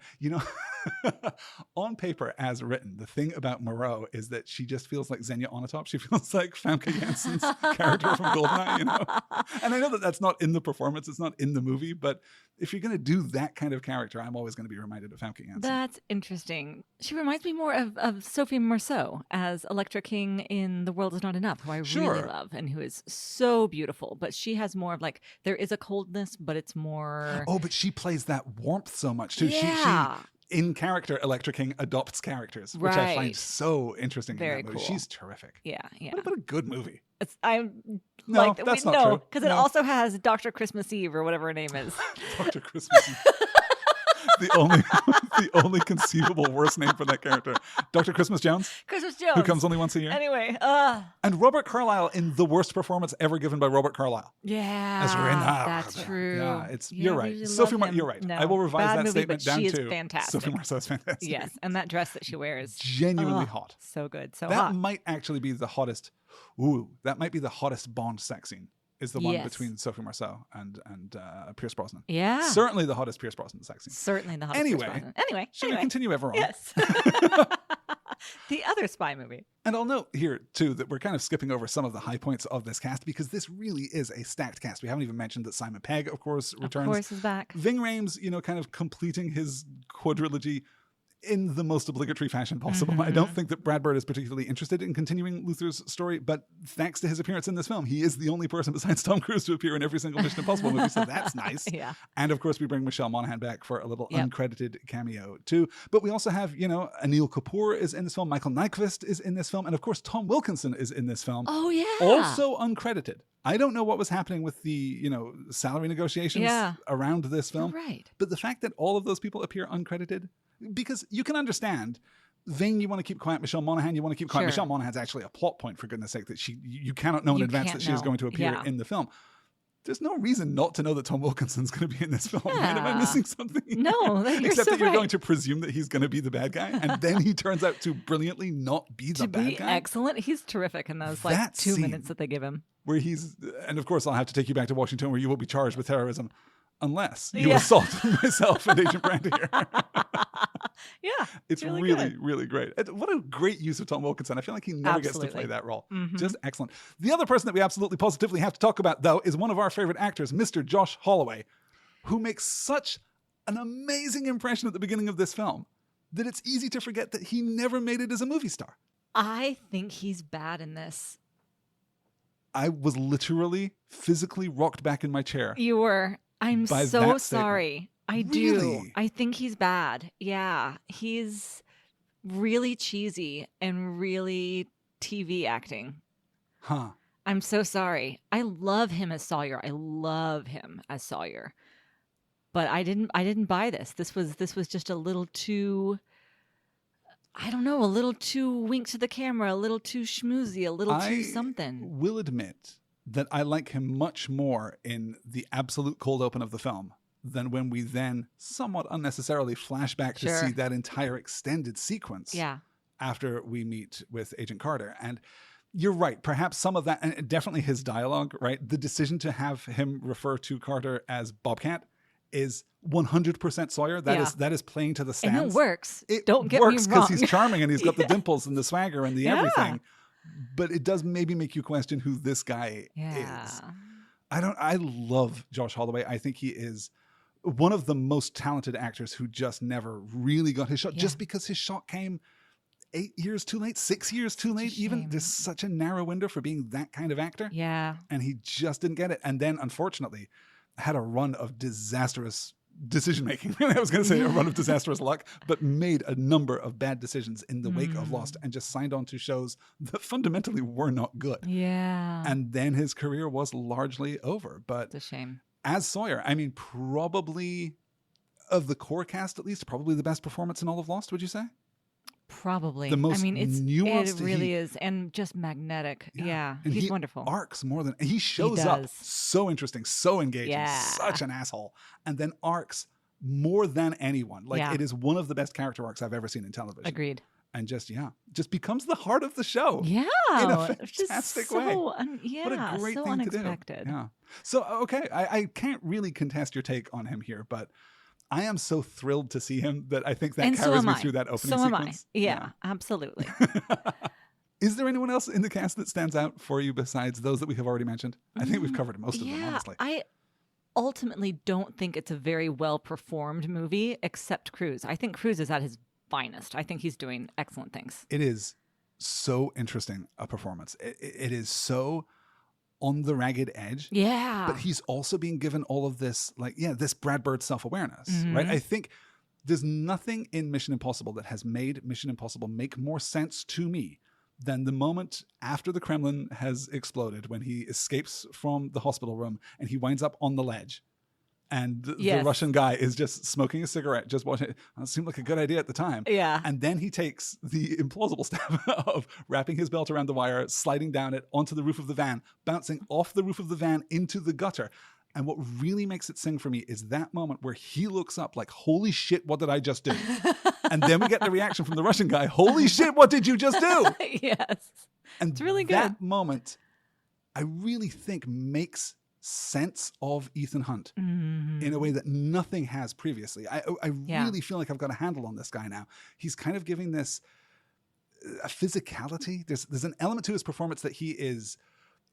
on paper as written, the thing about Moreau is that she just feels like Xenia Onatopp. She feels like Famke Janssen's character from Goldeneye, And I know that that's not in the performance, it's not in the movie, but if you're going to do that kind of character, I'm always going to be reminded of Famke Janssen. That's interesting. She reminds me more of Sophie Marceau as Electra King in The World Is Not Enough, who I really love and who is so beautiful. But she has more of like, there is a coldness, but it's more... Oh, but she plays that warmth so much too. Yeah. She in character, Electra King adopts characters, which I find so interesting. Very in that movie. cool. She's terrific. Yeah. What a good movie. That's not true. Because it also has Dr. Christmas Eve or whatever her name is. Dr. Christmas Eve. the only conceivable worst name for that character. Dr. Christmas Jones? Christmas Jones. Who comes only once a year. Anyway. And Robert Carlyle in the worst performance ever given by Robert Carlyle. Yeah. As Renard. That's true. Yeah, you're right. Sophie Marceau, you're right. No, I will revise that movie, statement down she to is fantastic. Sophie Marceau is fantastic. Yes, and that dress that she wears. Genuinely hot. So good. So that hot. might actually be the hottest. Ooh, that might be the hottest Bond sex scene. Is the one between Sophie Marceau and Pierce Brosnan. Yeah. Certainly the hottest Pierce Brosnan sex scene. Certainly the hottest Pierce Brosnan. Anyway. Should we continue ever on? Yes. The other spy movie. And I'll note here, too, that we're kind of skipping over some of the high points of this cast because this really is a stacked cast. We haven't even mentioned that Simon Pegg, of course, returns. Of course, is back. Ving Rhames, kind of completing his quadrilogy in the most obligatory fashion possible. Mm-hmm. I don't think that Brad Bird is particularly interested in continuing Luther's story, but thanks to his appearance in this film, he is the only person besides Tom Cruise to appear in every single Mission Impossible movie, so that's nice. Yeah. And of course, we bring Michelle Monaghan back for a little uncredited cameo too. But we also have, Anil Kapoor is in this film, Michael Nyqvist is in this film, and of course, Tom Wilkinson is in this film. Oh, yeah. Also uncredited. I don't know what was happening with the, salary negotiations around this film. You're right. But the fact that all of those people appear uncredited, because you can understand, Ving, you want to keep quiet Michelle Monaghan, you want to keep quiet. Sure. Michelle Monaghan's actually a plot point, for goodness sake, that you cannot know in advance that she is going to appear in the film. There's no reason not to know that Tom Wilkinson's going to be in this film. Yeah. Right? Am I missing something? No, except that you're going to presume that he's going to be the bad guy, and then he turns out to brilliantly not be the bad guy. Excellent. He's terrific in those 2 minutes that they give him. Where and of course I'll have to take you back to Washington, where you will be charged with terrorism unless you assault myself and Agent Brandy here. Yeah. It's really, really great. What a great use of Tom Wilkinson. I feel like he never gets to play that role. Mm-hmm. Just excellent. The other person that we absolutely positively have to talk about, though, is one of our favorite actors, Mr. Josh Holloway, who makes such an amazing impression at the beginning of this film that it's easy to forget that he never made it as a movie star. I think he's bad in this. I was literally physically rocked back in my chair. You were. I'm so sorry. I do. Really? I think he's bad. Yeah. He's really cheesy and really TV acting. Huh. I'm so sorry. I love him as Sawyer. But I didn't buy this. This was just a little too, I don't know, a little too wink to the camera, a little too schmoozy, a little too something. I will admit that I like him much more in the absolute cold open of the film than when we then somewhat unnecessarily flash back to see that entire extended sequence after we meet with Agent Carter. And you're right, perhaps some of that, and definitely his dialogue, right? The decision to have him refer to Carter as Bobcat is 100% Sawyer. That is playing to the stands. And it works. Don't get me wrong. It works because he's charming and he's got the dimples and the swagger and the everything. But it does maybe make you question who this guy is. I love Josh Holloway. I think he is one of the most talented actors who just never really got his shot, just because his shot came 8 years too late, 6 years too late. Even there's such a narrow window for being that kind of actor. Yeah. And he just didn't get it. And then, unfortunately, had a run of disastrous decision-making. I was going to say a run of disastrous luck, but made a number of bad decisions in the wake of Lost and just signed on to shows that fundamentally were not good. Yeah. And then his career was largely over. But it's a shame. As Sawyer, I mean, probably of the core cast, at least, probably the best performance in all of Lost, would you say? Probably. The most nuanced. It really is. And just magnetic. Yeah. And he's wonderful. Arcs more than he shows up so interesting, so engaging, such an asshole. And then arcs more than anyone. Like it is one of the best character arcs I've ever seen in television. Agreed. and just becomes the heart of the show. Yeah. In a It's just fantastic way. What a great so thing unexpected. to do. Yeah. So, okay, I can't really contest your take on him here, but I am so thrilled to see him that I think that carries me through that opening sequence. Yeah, absolutely. Is there anyone else in the cast that stands out for you besides those that we have already mentioned? I think we've covered most of them, honestly. I ultimately don't think it's a very well performed movie, except Cruise. I think Cruise is at his finest. I think he's doing excellent things. It is so interesting a performance. It is so on the ragged edge. Yeah. But he's also being given all of this, this Brad Bird self-awareness, right? I think there's nothing in Mission Impossible that has made Mission Impossible make more sense to me than the moment after the Kremlin has exploded, when he escapes from the hospital room and he winds up on the ledge. And the Russian guy is just smoking a cigarette, just watching it. It seemed like a good idea at the time. Yeah. And then he takes the implausible step of wrapping his belt around the wire, sliding down it onto the roof of the van, bouncing off the roof of the van into the gutter. And what really makes it sing for me is that moment where he looks up like, holy shit, what did I just do? And then we get the reaction from the Russian guy, holy shit, what did you just do? Yes. And it's really good. That moment, I really think makes sense of Ethan Hunt in a way that nothing has previously. I really feel like I've got a handle on this guy now. He's kind of giving this a physicality. There's an element to his performance that he is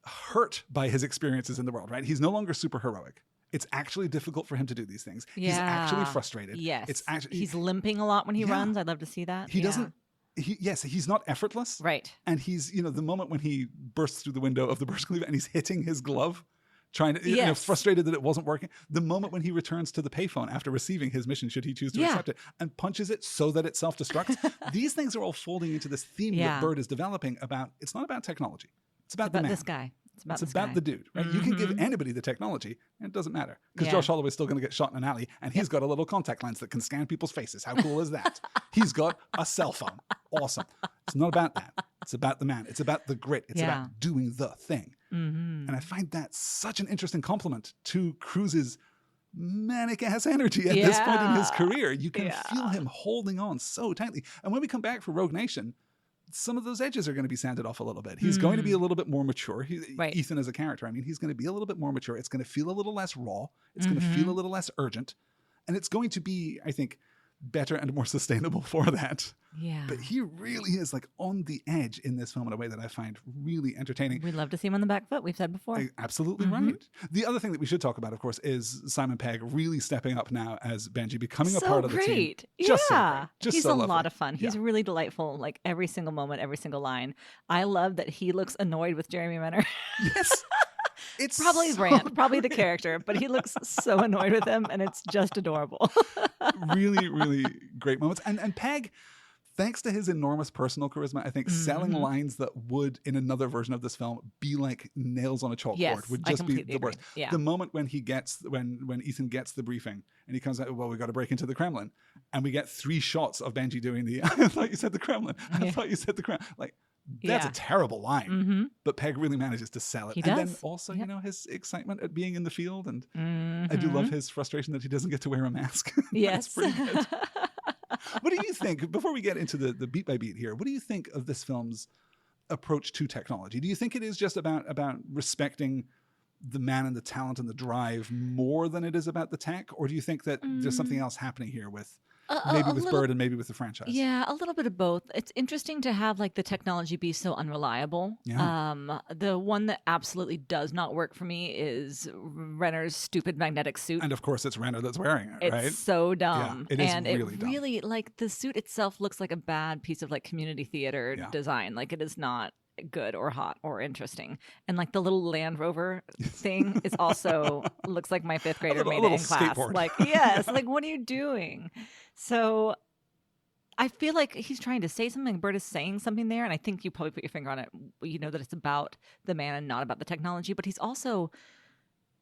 hurt by his experiences in the world, right? He's no longer super heroic. It's actually difficult for him to do these things. Yeah. He's actually frustrated. Yes. It's actually, he's limping a lot when he runs. I'd love to see that. He doesn't. He's not effortless. Right. And he's, the moment when he bursts through the window of the Burj Khalifa and he's hitting his glove, trying to, frustrated that it wasn't working. The moment when he returns to the payphone after receiving his mission, should he choose to accept it, and punches it so that it self-destructs. These things are all folding into this theme that Bird is developing about, it's not about technology. It's about the man. This guy. It's about the dude, right? You can give anybody the technology and it doesn't matter, because Josh Holloway is still going to get shot in an alley, and he's got a little contact lens that can scan people's faces. How cool is that? He's got a cell phone. Awesome. It's not about that. It's about the man. It's about the grit. It's about doing the thing. And I find that such an interesting compliment to Cruise's manic ass energy at this point in his career. You can feel him holding on so tightly. And when we come back for Rogue Nation, some of those edges are going to be sanded off a little bit. He's going to be a little bit more mature. Ethan as a character, he's going to be a little bit more mature. It's going to feel a little less raw. It's going to feel a little less urgent. And it's going to be, I think, better and more sustainable for that. Yeah. But he really is on the edge in this film in a way that I find really entertaining. We'd love to see him on the back foot. We've said before. Absolutely right. The other thing that we should talk about, of course, is Simon Pegg really stepping up now as Benji, becoming a part of the team. Just so great. Just he's so a lovely. lot of fun. He's really delightful, every single moment, every single line. I love that he looks annoyed with Jeremy Renner. Yes. It's probably his brand, probably the character, but he looks so annoyed with him, and it's just adorable. Really, really great moments. And Pegg, thanks to his enormous personal charisma, I think selling lines that would, in another version of this film, be like nails on a chalkboard would just be the worst. Yeah. The moment when when Ethan gets the briefing and he comes out, well, we got to break into the Kremlin, and we get 3 shots of Benji doing the, I thought you said the Kremlin. I thought you said the Kremlin. That's a terrible line, but Pegg really manages to sell it. He and does. Then also, his excitement at being in the field, and I do love his frustration that he doesn't get to wear a mask. Yes. That's pretty good. What do you think, before we get into the beat by beat here, what do you think of this film's approach to technology? Do you think it is just about respecting the man and the talent and the drive more than it is about the tech? Or do you think that there's something else happening here with maybe with Bird and maybe with the franchise? Yeah, a little bit of both. It's interesting to have the technology be so unreliable. Yeah. The one that absolutely does not work for me is Renner's stupid magnetic suit. And of course it's Renner that's wearing it, right? It's so dumb. Yeah, it is and really it dumb. really, the suit itself looks like a bad piece of community theater design. It is not good or hot or interesting. And the little Land Rover thing is also looks like my 5th grader made it in class. Skateboard. Yes, what are you doing? So I feel like he's trying to say something. Bird is saying something there, and I think you probably put your finger on it. You know that it's about the man and not about the technology, but he's also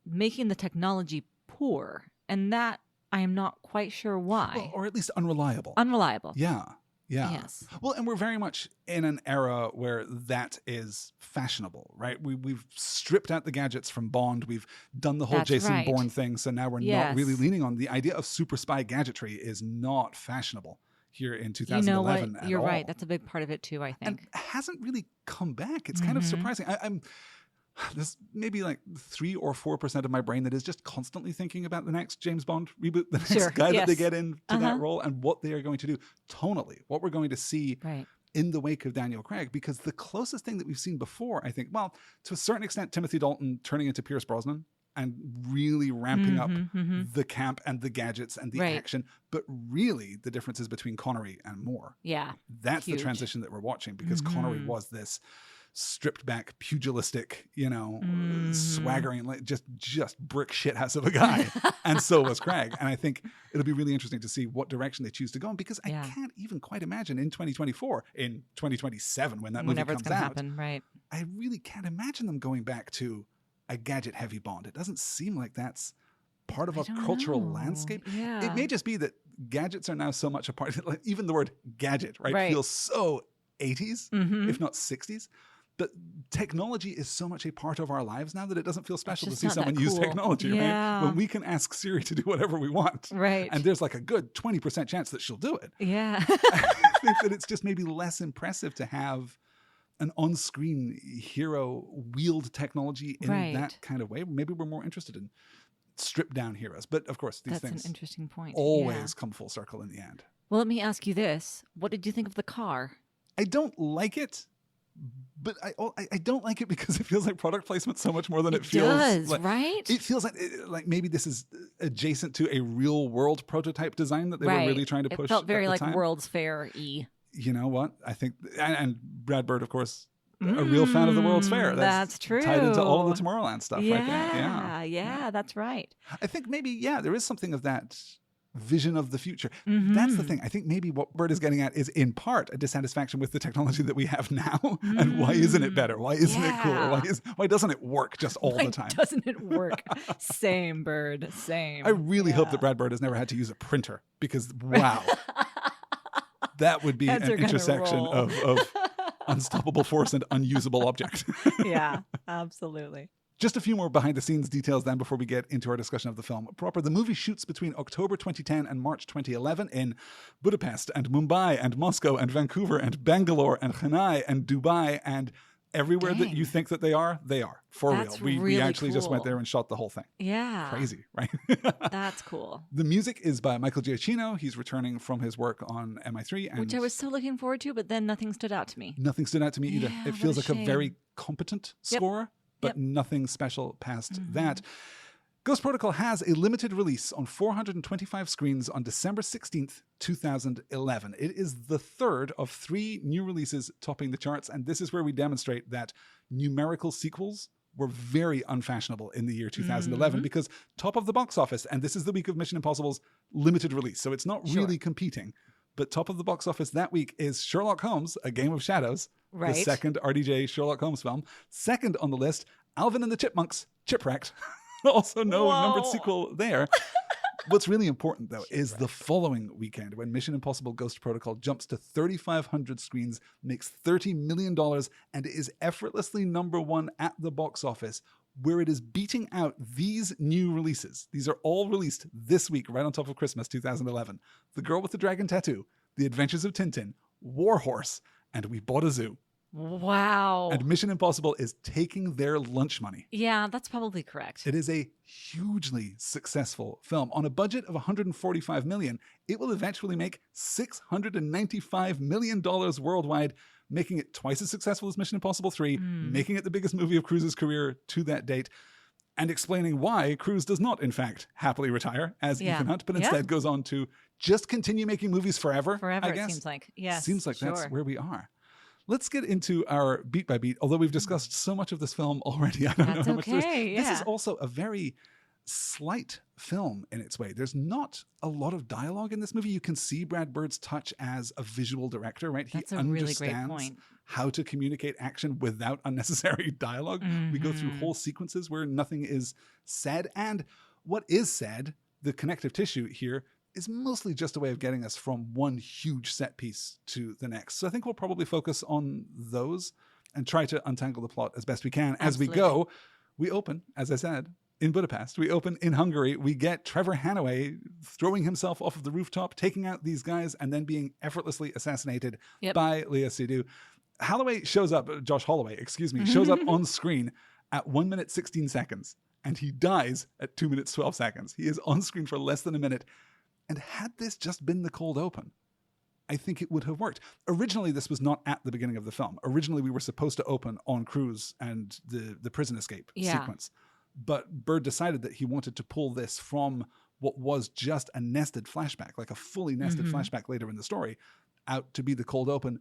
making the technology poor, and that I am not quite sure why. Well, or at least unreliable. Unreliable. Yeah. Yeah. Yes. Well, and we're very much in an era where that is fashionable, right? We've stripped out the gadgets from Bond. We've done the whole Jason Bourne thing. So now we're not really leaning on the idea of super spy gadgetry is not fashionable here in You know 2011 what? at You're all. right. That's a big part of it too, I And think. hasn't really come back. It's kind of surprising. There's maybe like 3 or 4% of my brain that is just constantly thinking about the next James Bond reboot, the next guy that they get into that role, and what they are going to do tonally, what we're going to see in the wake of Daniel Craig. Because the closest thing that we've seen before, I think, well, to a certain extent, Timothy Dalton turning into Pierce Brosnan and really ramping up the camp and the gadgets and the action. But really, the differences between Connery and Moore. Yeah. That's the transition that we're watching, because Connery was this stripped back, pugilistic, swaggering, like just brick shithouse of a guy. And so was Craig. And I think it'll be really interesting to see what direction they choose to go in, because I can't even quite imagine in 2024, in 2027, when that movie Whenever comes it's gonna out, happen, right? I really can't imagine them going back to a gadget heavy Bond. It doesn't seem like that's part of our cultural landscape. Yeah. It may just be that gadgets are now so much a part, like even the word gadget, feels so 80s, if not 60s. But technology is so much a part of our lives now that it doesn't feel special to see someone use technology, right? When we can ask Siri to do whatever we want. Right. And there's like a good 20% chance that she'll do it. Yeah. I think that it's just maybe less impressive to have an on-screen hero wield technology in that kind of way. Maybe we're more interested in stripped down heroes. But of course, these things an interesting point. always come full circle in the end. Well, let me ask you this. What did you think of the car? I don't like it. But I don't like it because it feels like product placement so much more than it feels. Does, like, right? It feels like maybe this is adjacent to a real world prototype design that they were really trying to push. It felt very like time. World's Fair-y. You know what? I think, and Brad Bird, of course, a real fan of the World's Fair. That's true. Tied into all of the Tomorrowland stuff. Yeah, that's right. I think maybe, there is something of that vision of the future. That's the thing. I think maybe what Bird is getting at is in part a dissatisfaction with the technology that we have now. And why isn't it better? Why isn't it cooler? Why doesn't it work just all the time? Doesn't it work? Same, Bird. Same. I really hope that Brad Bird has never had to use a printer, because wow. That would be an intersection of unstoppable force and unusable object. Yeah, absolutely. Just a few more behind-the-scenes details then before we get into our discussion of the film proper. The movie shoots between October 2010 and March 2011 in Budapest and Mumbai and Moscow and Vancouver and Bangalore and Chennai and Dubai and everywhere that you think that they are. For That's real. We actually just went there and shot the whole thing. Yeah. Crazy, right? That's cool. The music is by Michael Giacchino. He's returning from his work on MI3. And which I was so looking forward to, but then nothing stood out to me. Nothing stood out to me either. It feels like a very competent score. But Yep. nothing special past that. Ghost Protocol has a limited release on 425 screens on December 16th, 2011. It is the third of 3 new releases topping the charts, and this is where we demonstrate that numerical sequels were very unfashionable in the year 2011 because top of the box office, and this is the week of Mission Impossible's limited release, so it's not really competing, but top of the box office that week is Sherlock Holmes, A Game of Shadows, the second RDJ Sherlock Holmes film. Second on the list, Alvin and the Chipmunks, Chipwrecked. Also no numbered sequel there. What's really important, though, is the following weekend when Mission Impossible Ghost Protocol jumps to 3,500 screens, makes $30 million, and is effortlessly number 1 at the box office, where it is beating out these new releases. These are all released this week, right on top of Christmas 2011. The Girl with the Dragon Tattoo, The Adventures of Tintin, War Horse, and We Bought a Zoo. Wow. And Mission Impossible is taking their lunch money. Yeah, that's probably correct. It is a hugely successful film. On a budget of $145 million, it will eventually make $695 million worldwide, making it twice as successful as Mission Impossible 3, making it the biggest movie of Cruise's career to that date, and explaining why Cruise does not, in fact, happily retire as Ethan Hunt, but instead goes on to just continue making movies forever, I guess. It seems like. Yes, seems like that's where we are. Let's get into our beat by beat, although we've discussed so much of this film already. I don't know how much there is. This is also a very slight film in its way. There's not a lot of dialogue in this movie. You can see Brad Bird's touch as a visual director, right? That's he a really great understands point. how to communicate action without unnecessary dialogue. We go through whole sequences where nothing is said. And what is said, the connective tissue here, is mostly just a way of getting us from one huge set piece to the next. So I think we'll probably focus on those and try to untangle the plot as best we can. As we go, we open, as I said, in Budapest. We open in Hungary. We get Trevor Hannaway throwing himself off of the rooftop, taking out these guys, and then being effortlessly assassinated Yep. by Léa Seydoux. Josh Holloway, shows up on screen at 1 minute 16 seconds, and he dies at 2 minutes 12 seconds. He is on screen for less than a minute. And had this just been the cold open, I think it would have worked. Originally, this was not at the beginning of the film. Originally, we were supposed to open on Cruz and the prison escape sequence. But Bird decided that he wanted to pull this from what was just a nested flashback, like a fully nested flashback later in the story, out to be the cold open.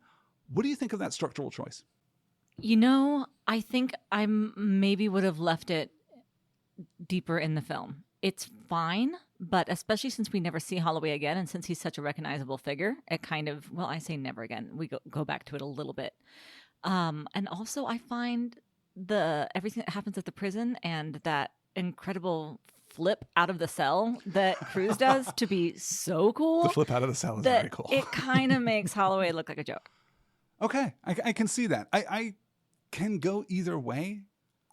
What do you think of that structural choice? I think I maybe would have left it deeper in the film. It's fine, but especially since we never see Holloway again, and since he's such a recognizable figure, it kind of, I say never again. We go back to it a little bit. And also I find everything that happens at the prison and that incredible flip out of the cell that Cruz does to be so cool. The flip out of the cell is very cool. It kind of makes Holloway look like a joke. Okay, I can see that. I can go either way.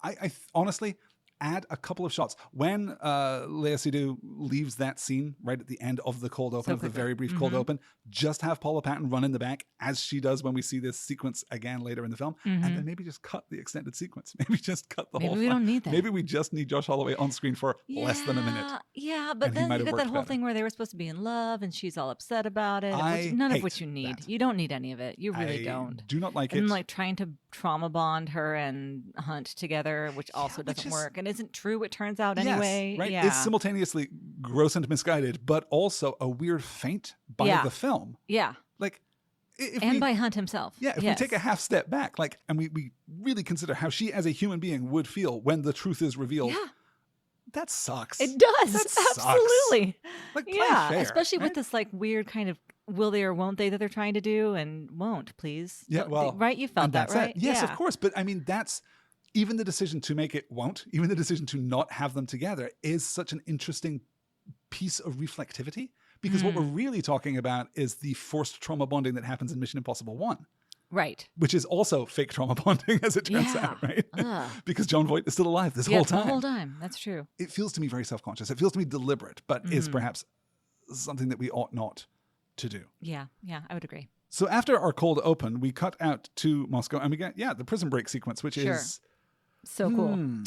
I honestly add a couple of shots. When Léa Seydoux leaves that scene right at the end of the cold open, of the very brief cold open, just have Paula Patton run in the back, as she does when we see this sequence again later in the film, and then maybe just cut the extended sequence. Maybe just cut the whole Maybe we don't need that. Maybe we just need Josh Holloway on screen for less than a minute. Yeah, but then you get that whole thing where they were supposed to be in love and she's all upset about it. None of which you need. That. You don't need any of it. You really don't. Do not like it. And like trying to trauma bond her and Hunt together, which also doesn't work and isn't true, it turns out anyway. Yes, right? Yeah. It's simultaneously gross and misguided, but also a weird feint by the film. Yeah. Like, by Hunt himself. Yeah, if we take a half step back, and we really consider how she as a human being would feel when the truth is revealed. Yeah. That sucks. It does. Absolutely. Like, fair, especially with this like weird kind of will they or won't they that they're trying to do, and won't, please. Yeah, well, right? You felt that, right? Yes, of course. But I mean, that's even the decision to make it won't, even the decision to not have them together is such an interesting piece of reflectivity, because what we're really talking about is the forced trauma bonding that happens in Mission Impossible 1. Right. Which is also fake trauma bonding, as it turns out, right? Because John Voight is still alive this whole time. The whole time. That's true. It feels to me very self-conscious. It feels to me deliberate, but is perhaps something that we ought not to do. Yeah, I would agree. So after our cold open, we cut out to Moscow and we get, the prison break sequence, which is... So cool.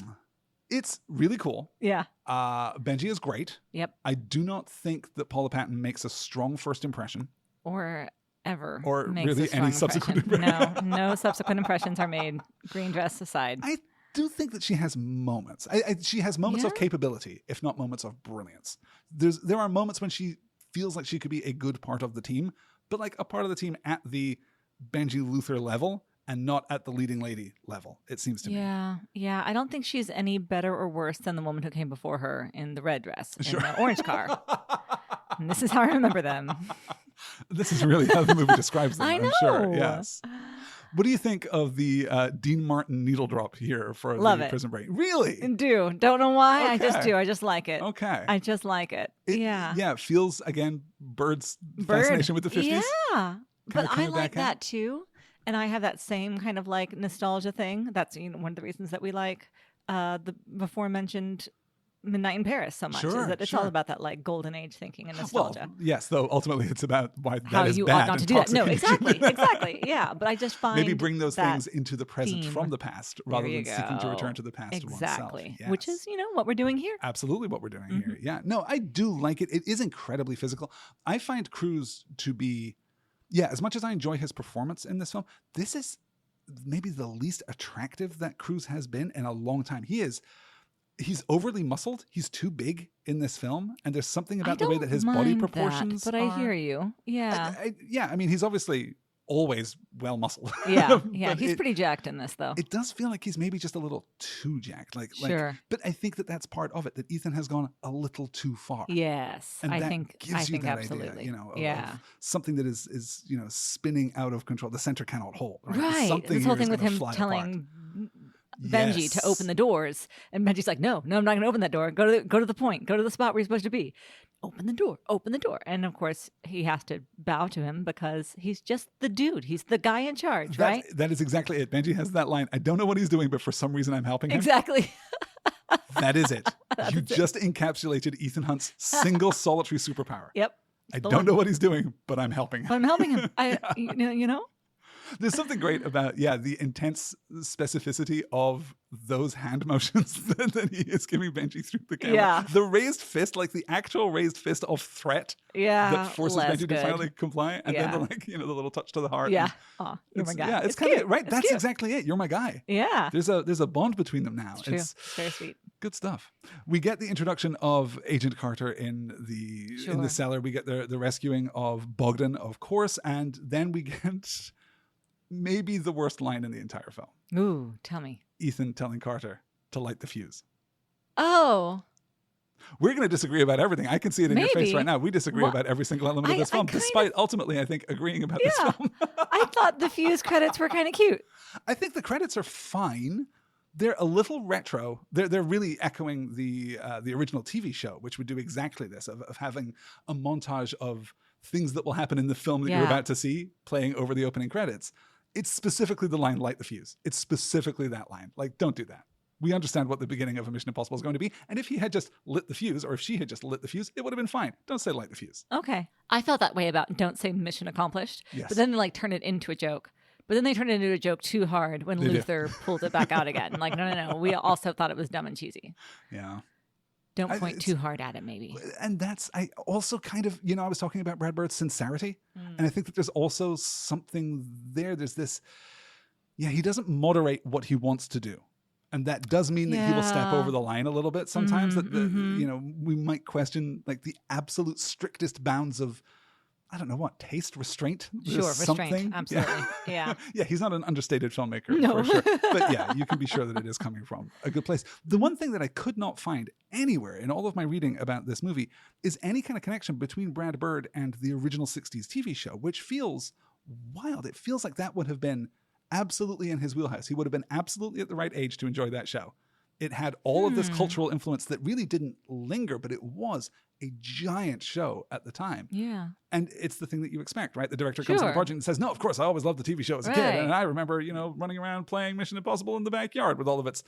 It's really cool. Yeah. Benji is great. Yep. I do not think that Paula Patton makes a strong first impression. Or ever. Or makes really any subsequent impression. No subsequent impressions are made. Green dress aside. I do think that she has moments. She has moments of capability, if not moments of brilliance. There are moments when she feels like she could be a good part of the team, but like a part of the team at the Benji Luther level and not at the leading lady level, it seems to me. Yeah. I don't think she's any better or worse than the woman who came before her in the red dress, in the orange car. And this is how I remember them. This is really how the movie describes them, I know. I'm sure. Yes. What do you think of the Dean Martin needle drop here for the prison break? Really? Don't know why. Okay. I just do. I just like it. Okay. I just like it. Yeah. Yeah, it feels, again, Bird's fascination with the 50s. Yeah. But I like that too. And I have that same kind of like nostalgia thing. That's one of the reasons that we like the before mentioned Midnight in Paris so much. Is that it's all about that like golden age thinking and nostalgia. Well, yes, though ultimately it's about why how that is you bad ought not to do that. No, exactly. Yeah, but I just find maybe bring those things into the present theme. From the past rather than seeking to return to the past oneself. Yes. Which is what we're doing here. Absolutely, what we're doing here. Yeah, no, I do like it. It is incredibly physical. I find Cruz to be. Yeah, as much as I enjoy his performance in this film, this is maybe the least attractive that Cruz has been in a long time. He's overly muscled. He's too big in this film. And there's something about the way that his body proportions but I hear you. Yeah. I mean, he's obviously always well muscled. Yeah. He's pretty jacked in this, though. It does feel like he's maybe just a little too jacked. Sure. But I think that that's part of it, that Ethan has gone a little too far. Yes. And I that think gives you that absolutely. idea, of something that is spinning out of control. The center cannot hold. Right. This whole thing with him telling Benji to open the doors, and Benji's like, no, I'm not going to open that door. Go to the point. Go to the spot where you're supposed to be. Open the door. And of course, he has to bow to him because he's just the dude. He's the guy in charge, right? That is exactly it. Benji has that line. I don't know what he's doing, but for some reason I'm helping him. Exactly. That is it. You just encapsulated Ethan Hunt's single solitary superpower. Yep. I don't know what he's doing, but I'm helping him. But I'm helping him. You know? There's something great about, the intense specificity of those hand motions that he is giving Benji through the camera. Yeah. The raised fist, like the actual raised fist of threat that forces Benji to finally comply. And then the little touch to the heart. Yeah. Oh, you're my guy. Yeah, it's kind of, right? That's cute. Exactly it. You're my guy. Yeah. There's a bond between them now. It's very sweet. Good stuff. We get the introduction of Agent Carter in the cellar. We get the rescuing of Bogdan, of course. And then we get maybe the worst line in the entire film. Ooh, tell me. Ethan telling Carter to light the fuse. Oh. We're going to disagree about everything. I can see it in your face right now. We disagree about every single element of this film, despite ultimately, I think, agreeing about this film. I thought the fuse credits were kind of cute. I think the credits are fine. They're a little retro. They're really echoing the original TV show, which would do exactly this, of having a montage of things that will happen in the film that you're about to see playing over the opening credits. It's specifically the line, light the fuse. It's specifically that line. Like, don't do that. We understand what the beginning of a Mission Impossible is going to be. And if he had just lit the fuse, or if she had just lit the fuse, it would have been fine. Don't say light the fuse. Okay. I felt that way about don't say mission accomplished. Yes. But then they turn it into a joke. But then they turned it into a joke too hard when Luther pulled it back out again. Like, no. We also thought it was dumb and cheesy. Yeah. Don't point too hard at it, maybe. And I also kind of, I was talking about Brad Bird's sincerity. And I think that there's also something there. There's this, he doesn't moderate what he wants to do. And that does mean that he will step over the line a little bit sometimes. We might question like the absolute strictest bounds of, I don't know what, taste, restraint? Sure, restraint, absolutely. Yeah. Yeah, he's not an understated filmmaker, no. for sure. But you can be sure that it is coming from a good place. The one thing that I could not find anywhere in all of my reading about this movie is any kind of connection between Brad Bird and the original 60s TV show, which feels wild. It feels like that would have been absolutely in his wheelhouse. He would have been absolutely at the right age to enjoy that show. It had all of this cultural influence that really didn't linger, but it was a giant show at the time. Yeah. And it's the thing that you expect, right? The director comes to the project and says, no, of course, I always loved the TV show as a kid. And I remember, running around playing Mission Impossible in the backyard with all of its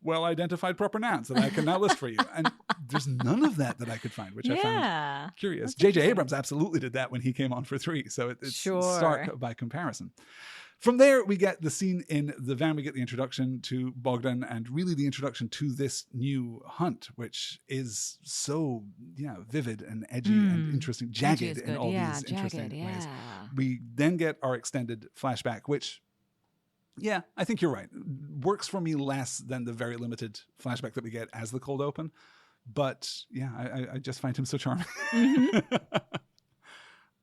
well-identified proper nouns that I can now list for you. And there's none of that I could find, which I found curious. J.J. Abrams absolutely did that when he came on for 3. So it's stark by comparison. From there, we get the scene in the van. We get the introduction to Bogdan and really the introduction to this new hunt, which is so, vivid and edgy and interesting, jagged in all these interesting ways. We then get our extended flashback, which, I think you're right, works for me less than the very limited flashback that we get as the cold open. But I just find him so charming.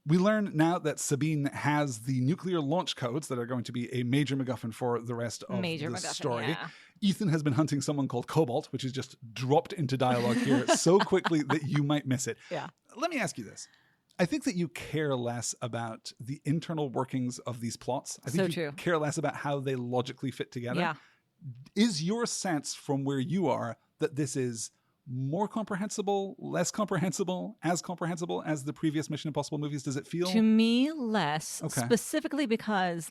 We learn now that Sabine has the nuclear launch codes that are going to be a major MacGuffin for the rest of the story. Yeah. Ethan has been hunting someone called Cobalt, which is just dropped into dialogue here so quickly that you might miss it. Yeah. Let me ask you this. I think that you care less about the internal workings of these plots. I think you care less about how they logically fit together. Yeah. Is your sense from where you are that this is more comprehensible, less comprehensible as the previous Mission Impossible movies? Does it feel? To me, less. Okay. Specifically because,